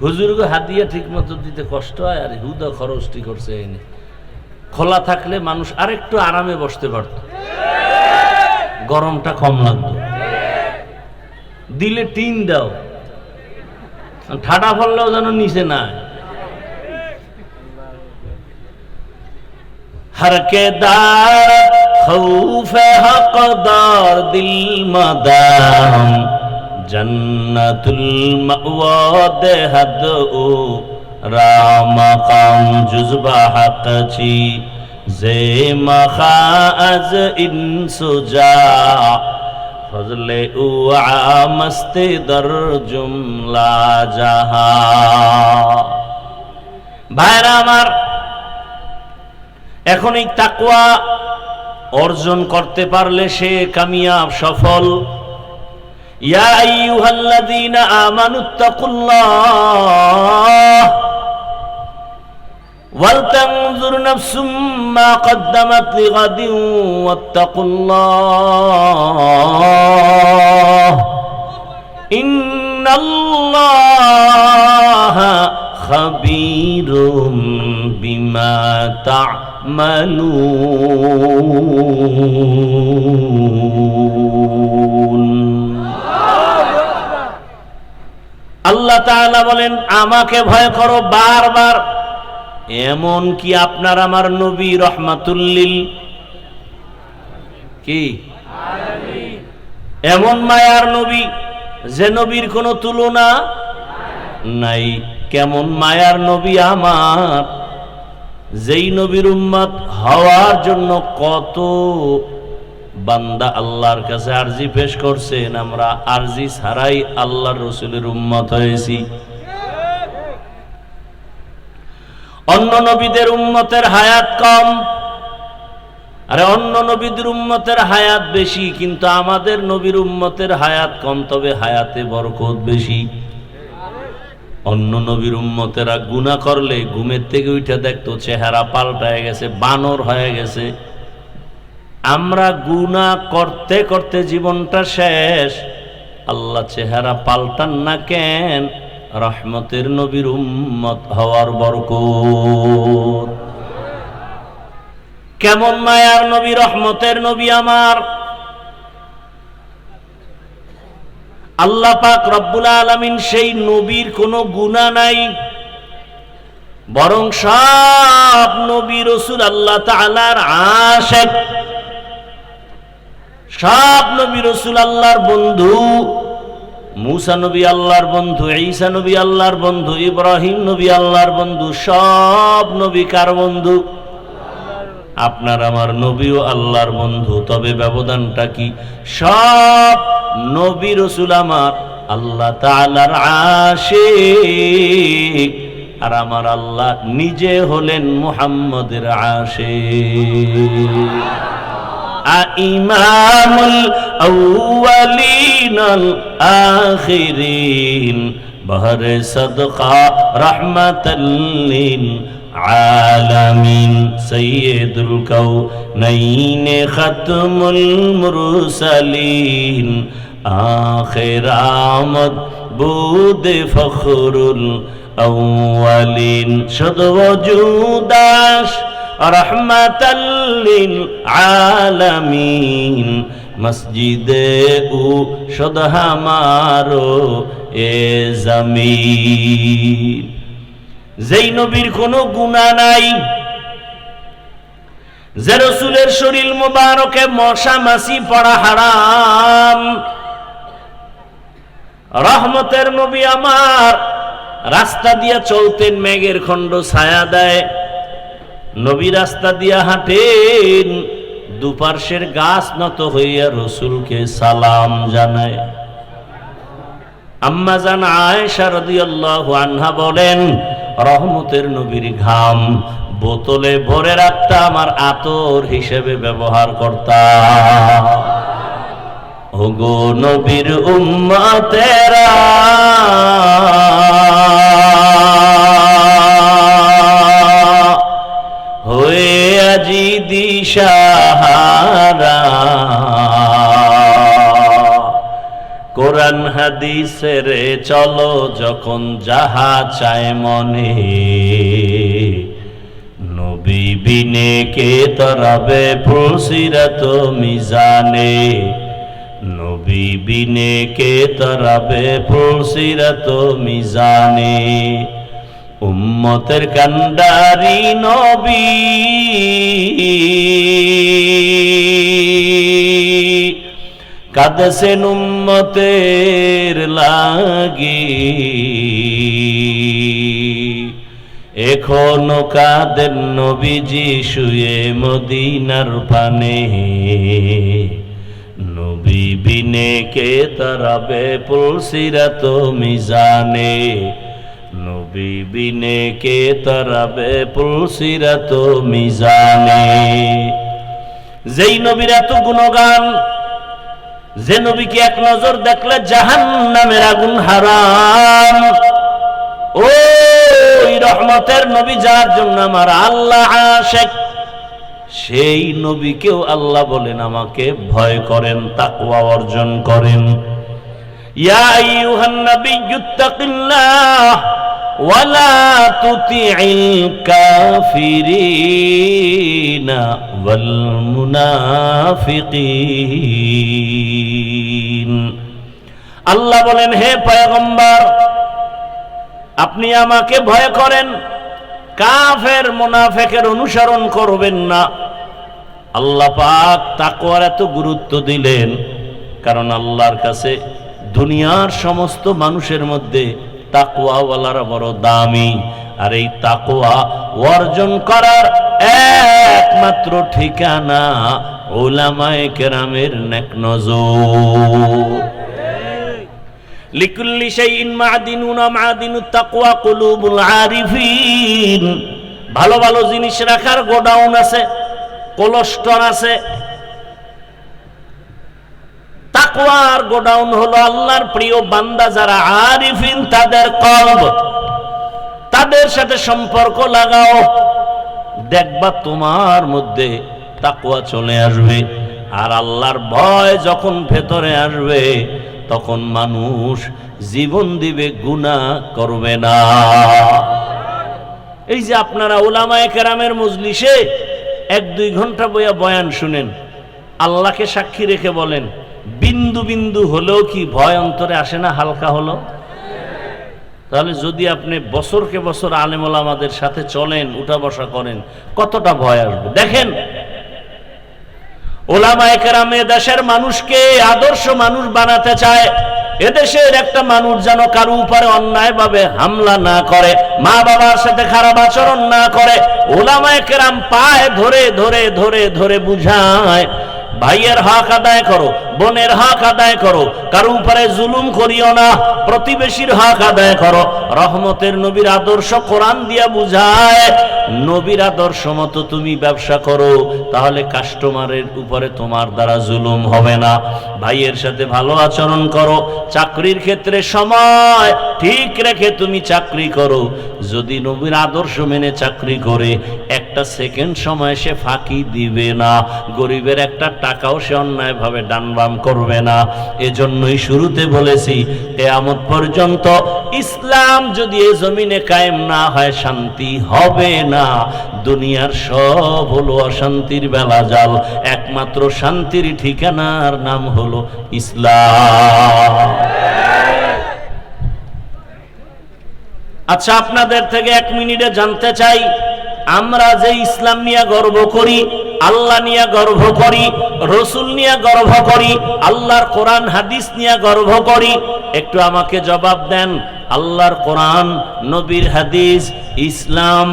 হুজুরকে হাদিয়া ঠিক মতো দিতে কষ্ট হয়, আর হুদা খরচটি করছে এনে। খোলা থাকলে মানুষ আরেকটু আরামে বসতে পারত, গরমটা কম লাগতো। দিলে টিন দাও, ঠাডা পড়লেও যেন নিচে না। हर के दार खौफ हकदार दिल मदाम जन्नतुल मअवा देहद ओ रामकाम जुज़बा हक़ची जे मखाज इंसुजा फजले उ आमस्ते दर जुमला जहा। भाईरा आमार, এখন এই তাকওয়া অর্জন করতে পারলে সে কামিয়াব, সফল। ইয়া আইয়ুহাল্লাযীনা আমানুত্তাকুল্লাহ ওয়াল তানজুর নাফসুম মা কদ্দামাত লিগাদিন ওয়াত্তাকুল্লাহ ইন্নাল্লাহা খাবীরুম বিমা তা'মালুন। আল্লাহ তাআলা বলেন, আমাকে ভয় করো বারবার। এমন কি আপনার আমার নবী রহমাতুল লিল কি আলামিন, এমন মায়ার নবী যে নবীর কোনো তুলনা নাই। কেমন মায়ার নবী আমার, যেই নবীর উম্মত হওয়ার জন্য কত বান্দা আল্লাহর কাছে আরজি পেশ করছেন, আমরা আরজি ছাড়াই আল্লাহর রাসূলের উম্মত হয়েছি। অন্য নবীদের উম্মতের হায়াত কম, আরে অন্য নবীদের উম্মতের হায়াত বেশি, কিন্তু আমাদের নবীর উম্মতের হায়াত কম, তবে হায়াতে বরকত বেশি। অন্য নবীর উম্মতেরা গুনাহ করলে ঘুমের থেকে উঠে দেখতো চেহারা পাল্টায় গেছে, বানর হয়ে গেছে। আমরা গুনাহ করতে করতে জীবনটা শেষ, আল্লাহ চেহারা পাল্টান না কেন? রহমতের নবীর উম্মত হওয়ার বরকত। কেমন মায়ার নবী, রহমতের নবী আমার। আল্লাহ পাক রব্বুল আলামিন সেই নবীর কোনো গুনাহ নাই, বরং সব নবী রাসূল আল্লাহ তাআলার আশিক। সব নবী রাসূল আল্লাহর বন্ধু। মুসা নবী আল্লাহর বন্ধু, ঈসা নবী আল্লাহর বন্ধু, ইব্রাহিম নবী আল্লাহর বন্ধু। সব নবী কার বন্ধু? আপনার আমার নবীও আল্লাহর বন্ধু। তবে ব্যবধানটা কি? সব নবী রাসূল আমার আল্লাহ তাআলার আশিক, আর আমার আল্লাহ নিজে হলেন মুহাম্মদের আশিক। ইমামুল আউয়ালিন আল আখিরিন বহরে সদকা রাহমাতাল লিল আলামিন সাইয়্যিদুল কাউনাইন খাতমুল মুরসালিন আখির আমদ বুদ ফখরুল আউয়ালিন শুদ ওজুদাস রহমাতাল লিল আলামিন মসজিদে উ শুদ হামারো এ জমিন। যেই নবীর কোনো গুনাহ নাই, যে রাসূলের শরীর মুবারকে মশা মাছি পড়া হারাম, রহমতের নবী আমার রাস্তা দিয়া চলতেন, মেঘের খণ্ড ছায়া দেয়। নবী রাস্তা দিয়া হাঁটেন, দুপার্শ্বের গাছ নত হইয়া রাসূলকে সালাম জানায়। আম্মা জান আয়েশা রাদিয়াল্লাহু আনহা বলেন, রহমতের নবীর ঘাম বোতলে ভরে রাখতাম আর আতর হিসেবে ব্যবহার করতাম। ওগো নবীর উম্মতেরা, হয়ে আজি দিশাহারা, কোরআন হাদিসের চলো যখন যাহা চায় মনে, নবী বিনে কে তরাবে পুলসিরাত মিজানে, নবী বিনে কে তরাবে পুলসিরাত মিজানে। উম্মতের কান্ডারি নবী কাঁদেছেন উম্মতের লাগি, এখনো কাঁদেন নবীজি শুয়ে মদিনার পানে, নবী বিনে কে তরাবে পুলসিরাত মিজানে, নবী বিনে কে তরাবে পুলসিরাত মিজানে। যেই নবীর এত গুণগান, যে নবীকে এক নজর দেখলে জাহান্নামের আগুন হারাম, ওই রহমতের নবী যার জন্য আমার আল্লাহ আশিক, সেই নবীকেও আল্লাহ বলেন আমাকে ভয় করেন, তাকওয়া অর্জন করেন। ইয়া আইয়ুহান নাবিয়্যুত্তাকিল্লাহ ওয়ালা তুতিইল কাফিরিনা ওয়াল মুনাফিকিন। আল্লাহ বলেন হে পয়গম্বর, আপনি আমাকে ভয় করেন, কাফের মুনাফিকের অনুসরণ করবেন না। আল্লাহ পাক তাকওয়ার এত গুরুত্ব দিলেন, কারণ আল্লাহর কাছে দুনিয়ার সমস্ত মানুষের মধ্যে তাকওয়াওয়ালারা বড় দামি। আর এই তাকওয়া অর্জন করার একমাত্র ঠিকানা উলামায়ে কেরামের নেক নজর। লিকুল্লি শাইইন মা'দিনুন মা'দিনুত তাকওয়া কুলুবুল আরিফিন। ভালো ভালো জিনিস রাখার গোডাউন আছে, কোলস্টর আছে। তাকওয়ার গোডাউন হলো আল্লাহর প্রিয় বান্দা যারা আরিফিন, তাদের কলব, তাদের সাথে সম্পর্ক লাগাও, দেখবা তোমার মধ্যে তাকওয়া চলে আসবে। আর আল্লাহর ভয় যখন ভেতরে আসবে, তখন মানুষ জীবন দিবে, গুনাহ করবে না। এই যে আপনারা উলামায়ে কেরামের মজলিসে 1-2 ঘন্টা বইয়া বয়ান শুনেন, আল্লাহকে সাক্ষী রেখে বলেন, বিন্দু বিন্দু হলেও কি ভয় অন্তরে আসে না? হালকা হলো? তাহলে যদি আপনি বছরকে বছর আলেম ওলামাদের সাথে চলেন, উঠা বসা করেন, কতটা ভয় আসবে দেখেন। উলামায়ে কেরাম দেশের মানুষকে আদর্শ মানুষ বানাতে চায়। এদেশের একটা মানুষ যেন কারো উপরে অন্যায় ভাবে হামলা না করে, মা বাবার সাথে খারাপ আচরণ না করে। উলামায়ে কেরাম পায়ে ধরে ধরে ধরে ধরে বুঝায়, ভাইয়ের হক আদায় করো, বোনের হক আদায় করো, কারো উপরে জুলুম করিও না, প্রতিবেশীর হক আদায় করো। রহমতের নবীর আদর্শ কোরআন দিয়া বুঝায়, নবীর আদর্শ মতো তুমি ব্যবসা করো, তাহলে কাস্টমারের উপরে তোমার দ্বারা জুলুম হবে না। ভাইয়ের সাথে ভালো আচরণ করো, চাকরির ক্ষেত্রে সময় ঠিক রেখে তুমি চাকরি করো। যদি নবীর আদর্শ মেনে চাকরি করে, একটা সেকেন্ড সময় সে ফাঁকি দিবে না, গরিবের একটা টাকাও সে অন্যায় ভাবে ডানবাম করবে না। এজন্যই শুরুতে বলেছি, কিয়ামত পর্যন্ত ইসলাম যদি এই জমিনে কায়েম না হয়, শান্তি হবে না। দুনিয়ার সব হলো অশান্তির বেলাজাল, একমাত্র শান্তির ঠিকানার নাম হলো ইসলাম। আচ্ছা, আপনাদের থেকে 1 মিনিটে জানতে চাই, আমরা যে ইসলাম নিয়ে গর্ব করি, আল্লাহ নিয়ে গর্ব করি, রসুল নিয়ে গর্ব করি, আল্লাহর কোরআন হাদিস নিয়ে গর্ব করি, একটু আমাকে জবাব দেন। আল্লাহর কোরআন, নবীর হাদিস, ইসলাম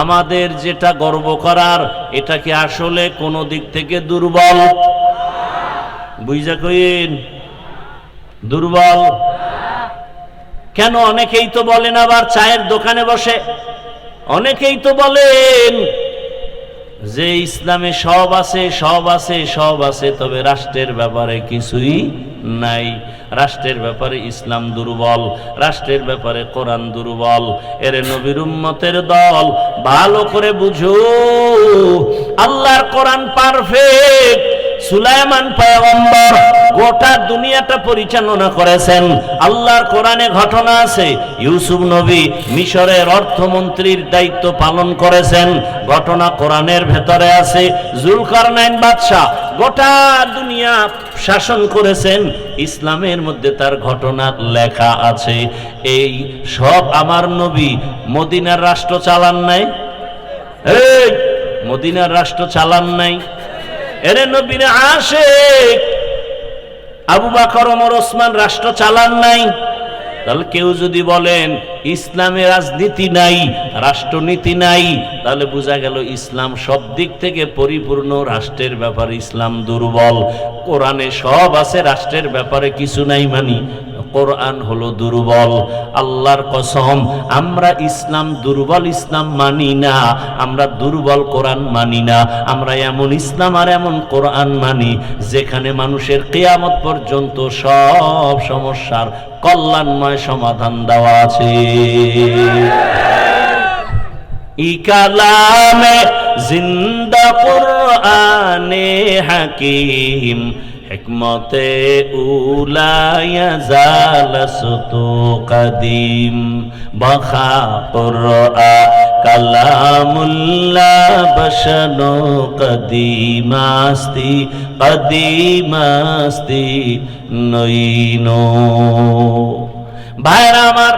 আমাদের যেটা গর্ব করার, এটা কি আসলে কোন দিক থেকে দুর্বল? বুঝা কইন, দুর্বল কেন? অনেকেই তো বলেন, আবার চায়ের দোকানে বসে অনেকেই তো বলেন যে ইসলামে সব আছে, সব আছে, সব আছে, তবে রাষ্ট্রের ব্যাপারে কিছুই নাই। রাষ্ট্রের ব্যাপারে ইসলাম দুর্বল, রাষ্ট্রের ব্যাপারে কোরআন দুর্বল। এর নবীর উম্মতের দল, ভালো করে বুঝো, আল্লাহর কোরআন পারফেক্ট, সুলাইমান পয়গম্বর গোটা দুনিয়াটা পরিচালনা করেছেন। আল্লাহর কোরআনে ঘটনা আছে, ইউসুফ নবী মিশরের অর্থমন্ত্রীর দায়িত্ব পালন করেছেন, ঘটনা কোরআনের ভেতরে আছে। জুলকারনাইন বাদশা গোটা দুনিয়া শাসন করেছেন, ইসলামের মধ্যে তার ঘটনা লেখা আছে। এই সব আমার নবী মদিনার রাষ্ট্র চালান নাই, এই মদিনার রাষ্ট্র চালান নাই। এরে নবীর আশিক আবু বকর ওমর ওসমান রাষ্ট্র চালান নাই। তাহলে কেউ যদি বলেন ইসলামে রাজনীতি নাই, রাষ্ট্রনীতি নাই, তাহলে বোঝা গেল ইসলাম সব দিক থেকে পরিপূর্ণ, রাষ্ট্রের ব্যাপারে ইসলাম দুর্বল। কোরআনে সব আছে, রাষ্ট্রের ব্যাপারে কিছু নাই, মানি কোরআন হলো দুর্বল। আল্লাহর কসম, আমরা ইসলাম দুর্বল ইসলাম মানি না, আমরা দুর্বল কোরআন মানি না। আমরা এমন ইসলাম আর এমন কোরআন মানি যেখানে মানুষের কিয়ামত পর্যন্ত সব সমস্যার কল্যাণময় সমাধান দেওয়া আছে। ই কালামে জিন্দা কুরআনে হাকিম, হিকমতে উলায়া জালসতু কদিম, বখা কুরআ কালামুল্লাহ বশনো কদিমাস্তি, কদিমাস্তি নইনো। ভাইরা আমার,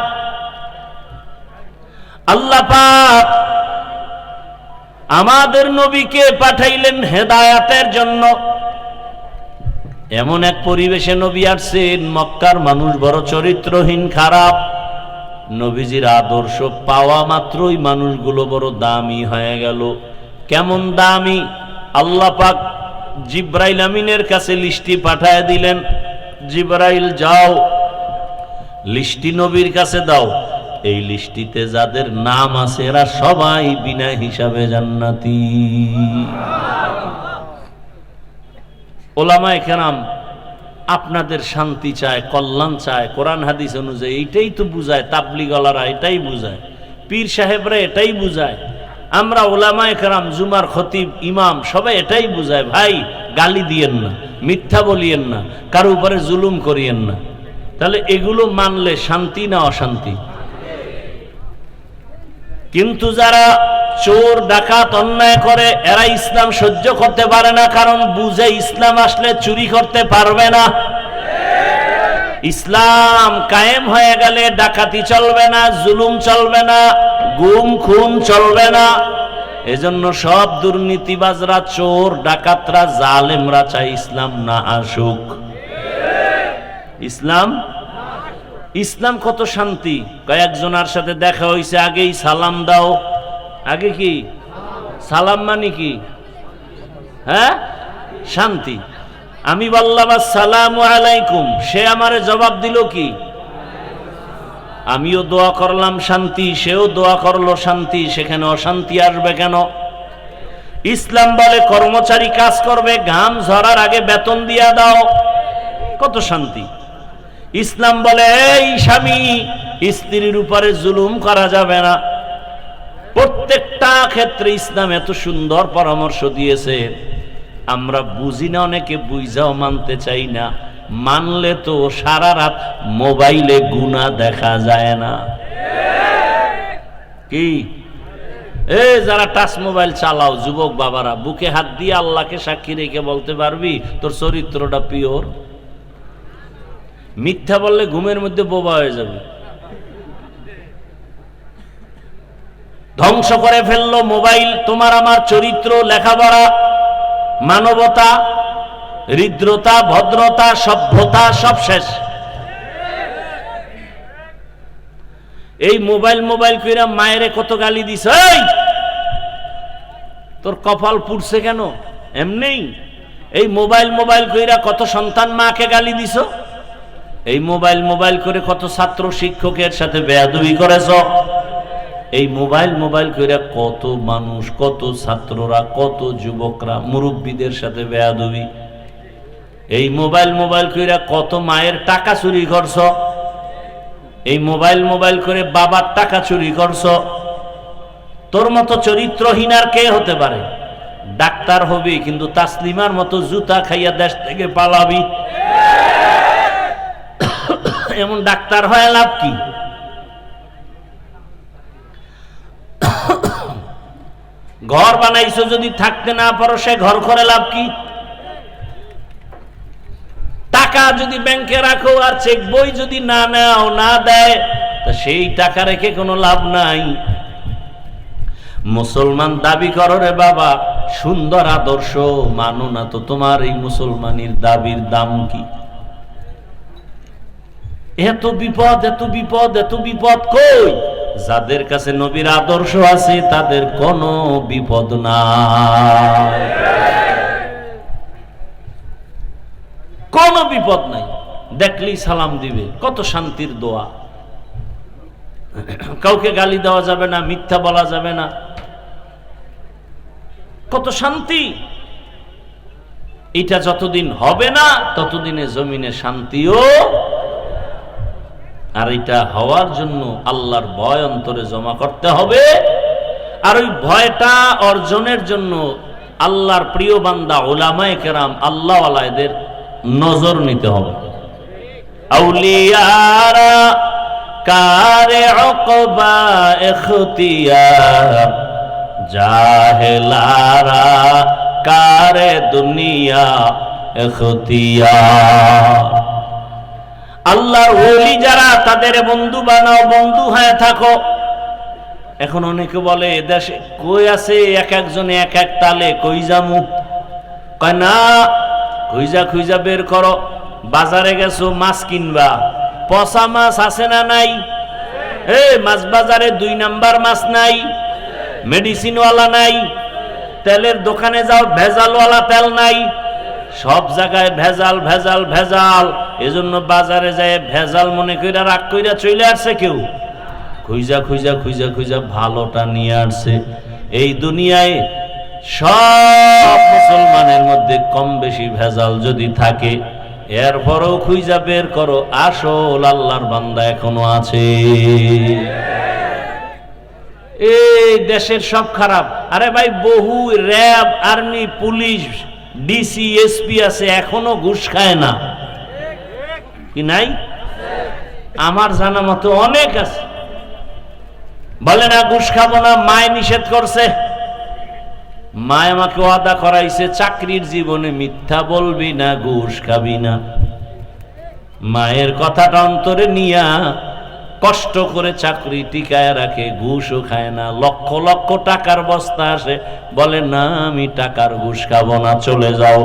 আল্লাহ পাক আমাদের নবীকে পাঠাইলেন হেদায়াতের জন্য। এমন এক পরিবেশে নবী আসছেন, মক্কার মানুষ বড় চরিত্রহীন, খারাপ। নবীজির আদর্শ পাওয়া মাত্রই মানুষগুলো বড় দামি হয়ে গেল। কেমন দামি? আল্লাহ পাক জিব্রাইল আমিনের কাছে লিস্টি পাঠায় দিলেন, জিব্রাইল যাও লিস্টি নবীর কাছে দাও, এই লিস্টিতে যাদের নাম আছে এরা সবাই বিনা হিসাবে জান্নাতি। ওলামায়ে কেরাম আপনাদের শান্তি চায়, কল্যাণ চায়, কোরআন হাদিস অনুযায়ী এইটাই তো বুঝায়, তাবলিগওয়ালারা এটাই বুঝায়, পীর সাহেবরা এটাই বুঝায়, আমরা ওলামায়ে কেরাম, জুমার খতিব, ইমাম সবাই এটাই বুঝায়। ভাই, গালি দিয়েন না, মিথ্যা বলিয়েন না, কারো উপরে জুলুম করিয়েন না। তাহলে এগুলো মানলে শান্তি না অশান্তি? কিন্তু যারা চোর ডাকাত অন্যায় করে এরা ইসলাম সহ্য করতে পারে না, কারণ বুঝে ইসলাম আসলে চুরি করতে পারবে না। ইসলাম কায়েম হয়ে গেলে ডাকাতি চলবে না, জুলুম চলবে না, গুম খুন চলবে না। এজন্য সব দুর্নীতিবাজরা, চোর ডাকাতরা, জালেমরা চাই ইসলাম না আসুক। ইসলাম কত শান্তি। কয়েকজনের সাথে দেখা হয়েছে, আগেই সালাম দাও। আগে কি সালাম মানে কি? হ্যাঁ, শান্তি। আমি বললাম আসসালামু আলাইকুম, সে আমারে জবাব দিল কি? আমিও দোয়া করলাম শান্তি, সেও দোয়া করলো শান্তি। সেখানে অশান্তি আসবে কেন? ইসলাম বলে কর্মচারী কাজ করবে, ঘাম ঝরার আগে বেতন দিয়া দাও, কত শান্তি। ইসলাম বলে এই স্বামী স্ত্রীর উপরে জুলুম করা যাবে না। প্রত্যেকটা ক্ষেত্রে ইসলাম এত সুন্দর পরামর্শ দিয়েছে, আমরা বুঝি না, অনেকে বুঝাও মানতে চাই না। মানলে তো সারা রাত মোবাইলে গুনাহ দেখা যায় না কি? যারা টাচ মোবাইল চালাও যুবক বাবারা, বুকে হাত দিয়ে আল্লাহকে সাক্ষী রেখে বলতে পারবি তোর চরিত্রটা পিওর? মিথ্যা বললে ঘুমের মধ্যে বোবা হয়ে যাবে। ধ্বংস করে ফেললো মোবাইল তোমার আমার চরিত্র, লেখাপড়া, মানবতা, হৃদ্রতা, ভদ্রতা, সভ্যতা সব শেষ। এই মোবাইল কইরা মায়েরে কত গালি দিছ, তোর কপাল পুড়ছে কেন? এমনি এই মোবাইল কইরা কত সন্তান মাকে গালি দিছ। এই মোবাইল করে কত ছাত্র শিক্ষকের সাথে বেয়াদবি করেছ। এই মোবাইল কইরা কত মানুষ, কত ছাত্ররা, কত যুবকরা মুরব্বীদের সাথে বেয়াদবি। এই মোবাইল কইরা কত মায়ের টাকা চুরি করছ। এই মোবাইল করে বাবার টাকা চুরি করছ। তোর মতো চরিত্রহীন আর কে হতে পারে? ডাক্তার হবি কিন্তু তাসলিমার মতো জুতা খাইয়া দেশ থেকে পালাবি। এমন ডাক্তার হয়ে লাভ কি? ঘর বানাইছো যদি থাকতে না পারো সে ঘর করে লাভ কি? টাকা যদি ব্যাংকে রাখো আর চেক বই যদি না নাও না দেয় তা সেই টাকা রেখে কোনো লাভ নাই। মুসলমান দাবি করো রে বাবা, সুন্দর আদর্শ মানো না তো তোমার এই মুসলমানির দাবির দাম কি? এত বিপদ এত বিপদ এত বিপদ কই? যাদের কাছে নবীর আদর্শ আছে তাদের কোনো বিপদ নাই, কোনো বিপদ নাই। দেখলেই সালাম দিবে, কত শান্তির দোয়া। কাউকে গালি দেওয়া যাবে না, মিথ্যা বলা যাবে না, কত শান্তি। এটা যতদিন হবে না ততদিনে জমিনে শান্তিও। আর এটা হওয়ার জন্য আল্লাহর ভয় অন্তরে জমা করতে হবে। আর ওই ভয়টা অর্জনের জন্য আল্লাহর প্রিয় বান্দা উলামায়ে কেরাম আল্লাহওয়ালা এদের নজর নিতে হবে। আউলিয়ারা কারে উকবা ইখতিয়ার, জাহেলারা কারে দুনিয়া ইখতিয়ার। আল্লাহর ওলি যারা তাদের বন্ধু বানাও, বন্ধু হয়ে থাকো। এখন অনেকে বলে দেশে কই আছে এক একজনে এক এক তালে, কই যামু? কয় না, খুঁজা খুঁজা বের করো। বাজারে গেছো মাছ কিনবা, পচা মাছ আছে না নাই? মাছ বাজারে 2 নাম্বার মাছ নাই, মেডিসিনওয়ালা নাই। তেলের দোকানে যাও, ভেজালওয়ালা তেল নাই। সব জায়গায় ভেজাল ভেজাল ভেজাল। এজন্য বাজারে যায় ভেজাল মনে কইরা রাগ কইরা চলে আসছে কেউ। খুঁজা খুঁজা খুঁজা খুঁজা ভালোটা নিয়ে আসছে। এই দুনিয়ায় সব মুসলমানের মধ্যে কম বেশি ভেজাল যদি থাকে, এরপরও খুঁজা বের করো আসল আল্লাহর বান্দা এখনো আছে। এই দেশের সব খারাপ। আরে ভাই, বহু RAB, army, police, DC, SP আছে, এখনো ঘুষ খায় না কি নাই? আমার জানা মতো অনেক আছে। বলে না ঘুষ খাবো না, মায় নিষেধ করছে। মায় আমাকে ওয়াদা করাইছে চাকরির জীবনে মিথ্যা বলবি না, ঘুষ খাবি না। মায়ের কথাটা অন্তরে নিয়া কষ্ট করে চাকরি টিকায় রাখে, ঘুষও খায় না। লক্ষ লক্ষ টাকার বস্তা আসে, বলে না আমি টাকার ঘুষ খাবো না, চলে যাও।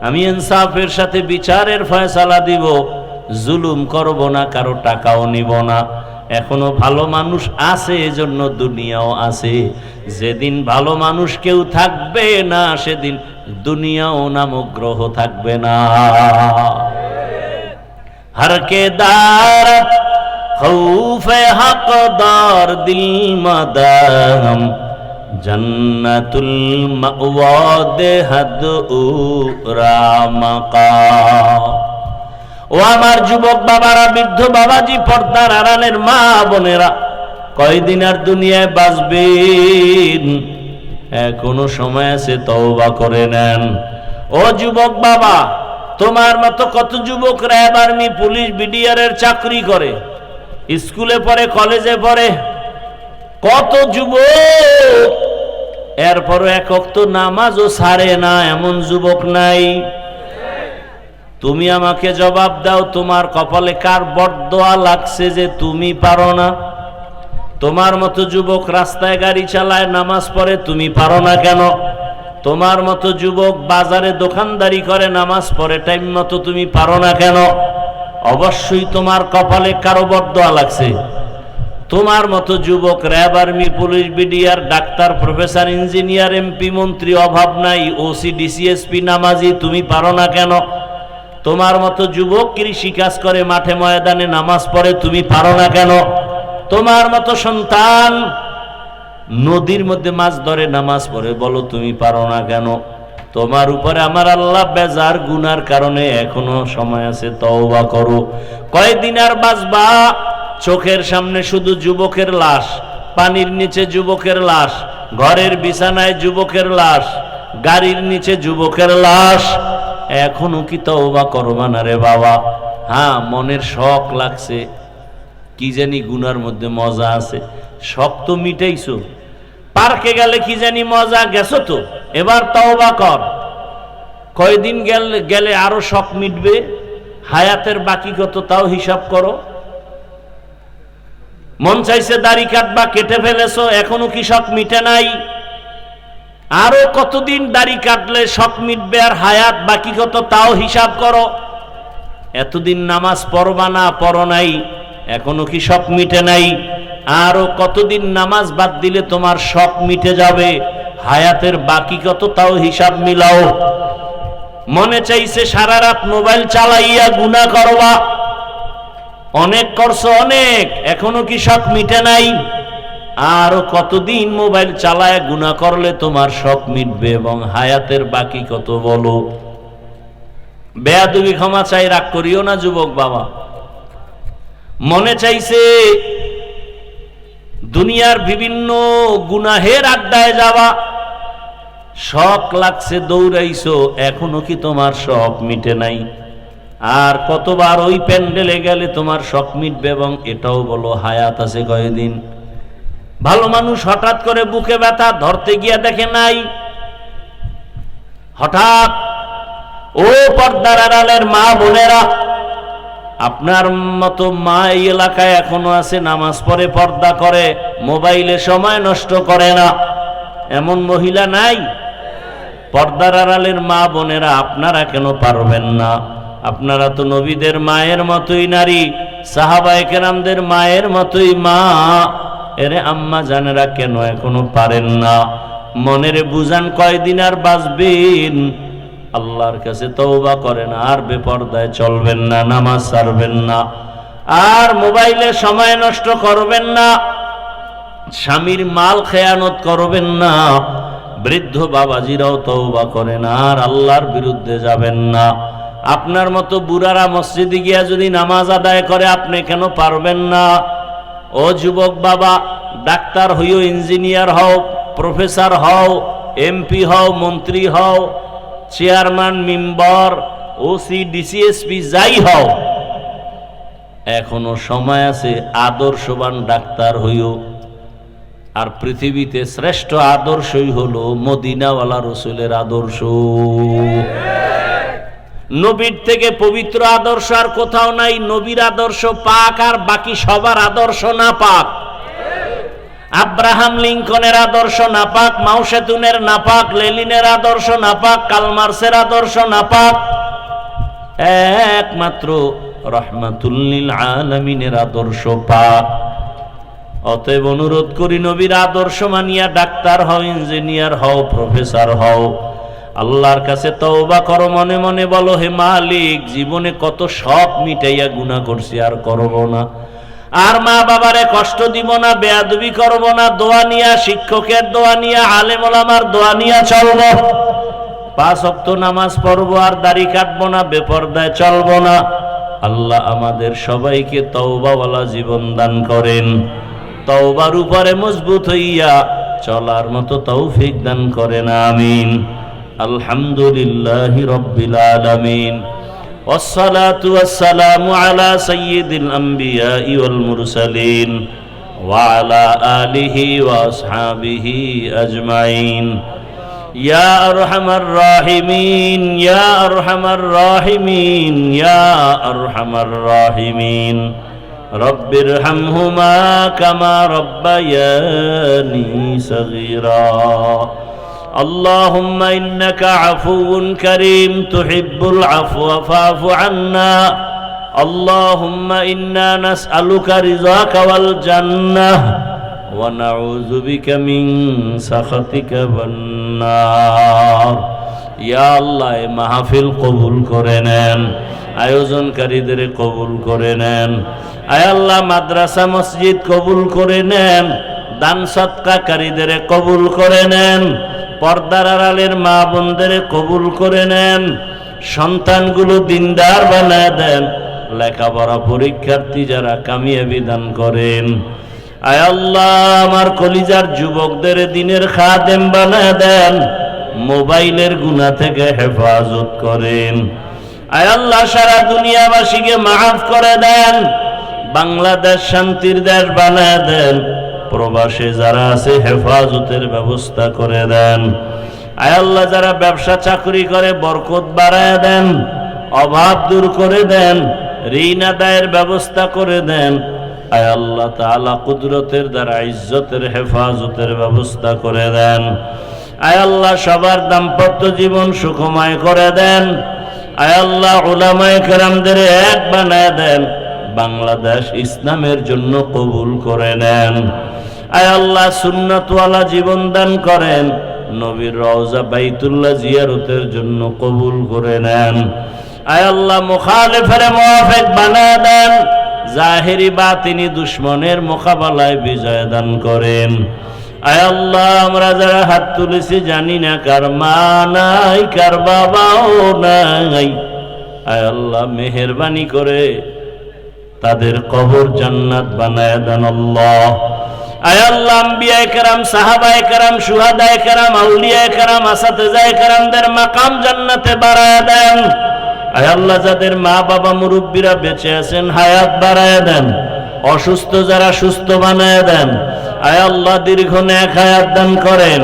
আমি ইনসাফের সাথে বিচারের ফয়সালা দিব, জুলুম করব না, কারো টাকাও নিব না। এখনো ভালো মানুষ আছে, এজন্য দুনিয়াও আছে। যেদিন ভালো মানুষ কেউ থাকবে না, সেদিন দুনিয়াও নামক গ্রহ থাকবে না। হরকে দার খৌফে হকদার দিল মাদাম, জন্নতুল মাওয়া দেহদ উরামাকা। ও আমার যুবক বাবারা, বৃদ্ধ বাবাজি, পর্দার আড়ালের মা বোনেরা, কয়দিন আর দুনিয়ায় বাঁচবেন? এখনো সময় আছে, তওবা করে নেন। ও যুবক বাবা, তোমার মতো কত যুবক র্যাব, আর্মি, পুলিশ, বিডিআর এর চাকরি করে, স্কুলে পড়ে, কলেজে পড়ে, কত যুবক এরপরও এক ওয়াক্ত নামাজও ছাড়ে না, এমন যুবক নাই? তুমি আমাকে জবাব দাও, তোমার কপালে কার বরদোয়া লাগছে যে তুমি পারো না? তোমার মতো যুবক রাস্তায় গাড়ি চালায়, নামাজ পড়ে, তুমি পারো না কেন? তোমার মতো যুবক বাজারে দোকানদারি করে, নামাজ পড়ে টাইম মতো, তুমি পারো না কেন? অবশ্যই তোমার কপালে কারো বরদোয়া লাগছে। তোমার মতো যুবক RAB, army, police, BDR, doctor, professor, engineer, MP, মন্ত্রী অভাব নাই, ওসি, ডিসি, এসপি, নামাজি, তুমি পারো না কেন? তোমার মতো যুবক কৃষি কাজ করে, মাঠে ময়দানে নামাজ পড়ে, তুমি পারো না কেন? তোমার মতো সন্তান নদীর মধ্যে মাছ ধরে, নামাজ পড়ে, বলো তুমি পারো না কেন? তোমার উপরে আমার আল্লাহ বেজার গুনার কারণে এখনো সময় আছে, তওবা করো। কয়দিন আর বাঁচবা? চোখের সামনে শুধু যুবকের লাশ, পানির নিচে যুবকের লাশ, ঘরের বিছানায় যুবকের লাশ, গাড়ির নিচে যুবকের লাশ, এখনো কি তওবা করবা না রে বাবা? হ্যাঁ, মনের শখ লাগছে, কি জানি গুনার মধ্যে মজা আছে, শখ তো মিটাইছো। পার্কে গেলে কি জানি মজা, গেছো তো, এবার তওবা কর। কয়দিন গেলে আরো শখ মিটবে, হায়াতের বাকি কত তাও হিসাব করো। মন চাইছে দাড়ি কাটবা, কেটে ফেলেছো, এখনো কি শখ মিটে নাই? আরো কতদিন দাড়ি কাটলে শখ মিটবে, আর হায়াত বাকি কত তাও হিসাব করো। এতদিন নামাজ পড়বা না, পড়ো নাই, এখনো কি শখ মিটে নাই? আরো কতদিন নামাজ বাদ দিলে তোমার শখ মিটে যাবে, হায়াতের বাকি কত তাও হিসাব মিলাও। মনে চাইছে সারা রাত মোবাইল চালাইয়া গুনাহ করবা, অনেক করছো অনেক, এখনো কি শখ মিটে নাই? আরো কতদিন মোবাইল চালায় গুনাহ করলে তোমার শখ মিটবে, এবং হায়াতের বাকি কত বলো। বেয়াদবি ক্ষমা চাই, রাগ করিও না যুবক বাবা। মনে চাইছে দুনিয়ার বিভিন্ন গুনাহের আড্ডায় যাবা, শখ লাগছে, দৌড়াইছো, এখনো কি তোমার শখ মিটে নাই? আর কতবার ওই প্যান্ডেলে গেলে তোমার শখ মিটবে, এবং এটাও বলো হায়াত আছে কয়দিন? ভালো মানুষ হঠাৎ করে বুকে ব্যথা ধরতে গিয়া দেখে নাই, হঠাৎ ও পর্দার আড়ালের মা বোনেরা, আপনার মতো মা এই এলাকায় এখনো আছে, নামাজ পড়ে, পর্দা করে, মোবাইলে সময় নষ্ট করে না, এমন মহিলা নাই? পর্দার আড়ালের মা বোনেরা, আপনারা কেন পারবেন না? আপনারা তো নবীদের মায়ের মতোই নারী, সাহাবায়ে কেরামদের মায়ের মতোই মা, এরে আম্মা জানেরা কেন এখনো পারেন না? মনেরে বুঝান, কয়দিন আর বাঁচবেন? আল্লাহর কাছে তওবা করেন, আর বেপরদায় চলবেন না, নামাজ ছাড়বেন না, আর মোবাইলে সময় নষ্ট করবেন না, স্বামীর মাল খেয়ানত করবেন না। বৃদ্ধ বাবাজিরাও তওবা করেন, আর আল্লাহর বিরুদ্ধে যাবেন না। আপনার মতো বুড়ারা মসজিদে গিয়া যদি নামাজ আদায় করে, আপনি কেন পারবেন না? ও যুবক বাবা, ডাক্তার হইও, ইঞ্জিনিয়ার হও, প্রফেসর হও, এমপি হও, মন্ত্রী হও, চেয়ারম্যান, মেম্বার, ওসি, ডিসিএসপি যাই হও, এখনো সময় আছে, আদর্শবান ডাক্তার হইও। আর পৃথিবীতে শ্রেষ্ঠ আদর্শই হলো মদিনাওয়ালা রসুলের আদর্শ। নবীর থেকে পবিত্র আদর্শ আর কোথাও নাই। নবীর আদর্শ পাক, আর বাকি সবার আদর্শ না পাক। আব্রাহাম লিঙ্কনের আদর্শ নাপাক, মাও সেতুনের নাপাক, লেনিনের আদর্শ নাপাক, কালমার্সের আদর্শ নাপাক। একমাত্র রহমাতুল লিল আলামিনের আদর্শ পাক। অতএব অনুরোধ করি, নবীর আদর্শ মানিয়া ডাক্তার হও, ইঞ্জিনিয়ার হও, প্রফেসর হও। আল্লাহর কাছে তওবা করো, মনে মনে বলো, হে মালিক, জীবনে কত শখ মিটাইয়া গুনাহ করছি, আর করব না। আর মা বাবারে কষ্ট দিব না, বেয়াদবি করব না, দোয়া নিয়া, শিক্ষকের দোয়া নিয়া, আলেম ওলামার দোয়া নিয়া চলবো। 5 ওয়াক্ত নামাজ পড়বো, আর দাড়ি কাটবো না, বেপরদায় চলবো না। আল্লাহ আমাদের সবাইকে তওবাওয়ালা জীবন দান করেন, তওবার উপরে মজবুত হইয়া চলার মতো তৌফিক দান করেন, আমিন। আলহামদুলিল্লাহি রাব্বিল আলামিন, والصلاة والسلام على سيد الأنبياء والمرسلين وعلى آله وأصحابه أجمعين يا أرحم الراحمين يا أرحم الراحمين يا أرحم الراحمين رب ارحمهما كما ربياني صغيرا اللهم إنك عفو كريم تحب العفو فاعف عنا اللهم إنا نسألك رضاك والجنة ونعوذ بك من سخطك والنار يا الله মাহফিল কবুল করে নেন, আয়োজনকারীদের কবুল করে নেন। আয় আল্লাহ, মাদ্রাসা মসজিদ কবুল করে নেন, দান সৎকারীদের কবুল করে নেন, পর্দার আড়ালের মা বোনদের কবুল করে নেন, সন্তানগুলো দিনদার বানায় দেন, লেখাপড়া পরীক্ষার্থী যারা কামিয়াবি দান করেন। আয় আল্লাহ, আমার কলিজার যুবকদের দিনের খাদেম বানায় দেন, মোবাইলের গুনাহ থেকে হেফাজত করেন। আয় আল্লাহ সারা দুনিয়াবাসীকে মাফ করে দেন, বাংলাদেশ শান্তির দেশ বানায় দেন, প্রবাসে যারা আছে হেফাজতের ব্যবস্থা করে দেন। আয় আল্লাহ যারা ব্যবসা চাকরি করে বরকত বাড়ায় দেন, অভাব দূর করে দেন, ঋণ আদায়ের ব্যবস্থা করে দেন। আয় আল্লাহ তাআলা কুদরতের দ্বারা ইজ্জতের হেফাজতের ব্যবস্থা করে দেন। আয় আল্লাহ সবার দাম্পত্য জীবন সুখময় করে দেন। আয় আল্লাহ উলামায়ে কেরামদের এক বানায় দেন, বাংলাদেশ ইসলামের জন্য কবুল করে নেন। আয় আল্লাহ সুন্নাতওয়ালা জীবন দান করেন, নবীর রওজা বাইতুল্লাহ জিয়ারতের জন্য কবুল করে নেন। আয় আল্লাহ মুখালিফের মুওয়াফিক বানায় দেন, জাহেরি বাতিনি দুশমনের মোকাবেলায় বিজয় দান করেন। আয় আল্লাহ আমরা যারা হাত তুলেছি জানি না কার মা নাই, কার বাবাও নাই। আয় আল্লাহ মেহেরবানি করে তাদের কবর জান্নাত বানায় দেন আল্লাহ। আয় আল্লাহ আম্বিয়ায়ে কেরাম, সাহাবায়ে কেরাম, শুহাদায়ে কেরাম, আউলিয়ায়ে কেরাম, আসাতেজায়ে কেরামদের মাকাম জান্নাতে বাড়ায় দেন। আয় আল্লাহ যাদের মা বাবা মুরব্বীরা বেঁচে আছেন হায়াত বাড়ায় দেন, অসুস্থ যারা সুস্থ বানায় দেন। আয় আল্লাহ দীর্ঘ নেক হায়াত দান করেন,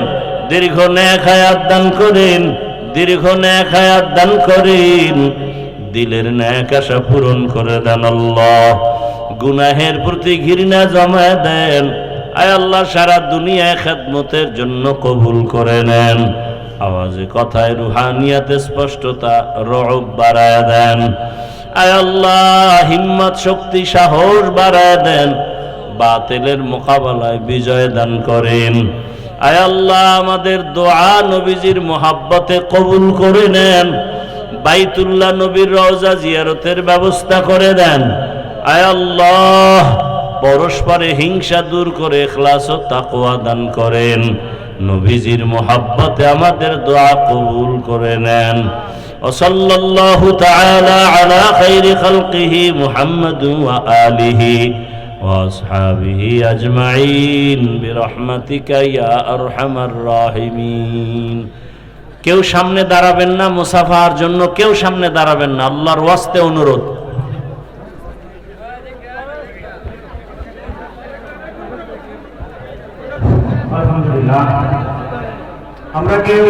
দীর্ঘ নেক হায়াত দান করেন, দীর্ঘ নেক হায়াত দান করেন। দিলের নেক আশা পূরণ করে দেন আল্লাহ, গুনাহের প্রতি ঘৃণা জমায় দেন। আয় আল্লাহ সারা দুনিয়ায় খেদমতের জন্য কবুল করে নেন। আওয়াজে কথায় রুহানিয়াতে স্পষ্টতা রব বাড়ায় দেন। আয় আল্লাহ হিম্মত শক্তি সাহস বাড়ায় দেন, বাতিলের মোকাবেলায় বিজয় দান করেন। আয় আল্লাহ আমাদের দোয়া নবীজির মোহাব্বতে কবুল করে নেন, বাইতুল্লাহ নবীর রওজা জিয়ারতের ব্যবস্থা করে দেন। আয় আল্লাহ পরস্পরে হিংসা দূর করে ইখলাস ও তাকওয়া দান করেন, নবীজির মোহাব্বতে আমাদের দোয়া কবুল করে নেন। ওয়াসাল্লাল্লাহু তাআলা আলা খাইরি খালকিহি মুহাম্মাদিন ওয়া আলিহি ওয়া আসহাবিহি আজমাইন বিরহমাতিকা ইয়া আরহামার রাহিমিন। কেউ সামনে দাঁড়াবেন না মুসাফার জন্য, কেউ সামনে দাঁড়াবেন না, আল্লাহর ওয়াস্তে অনুরোধ। আলহামদুলিল্লাহ আমরা কেউ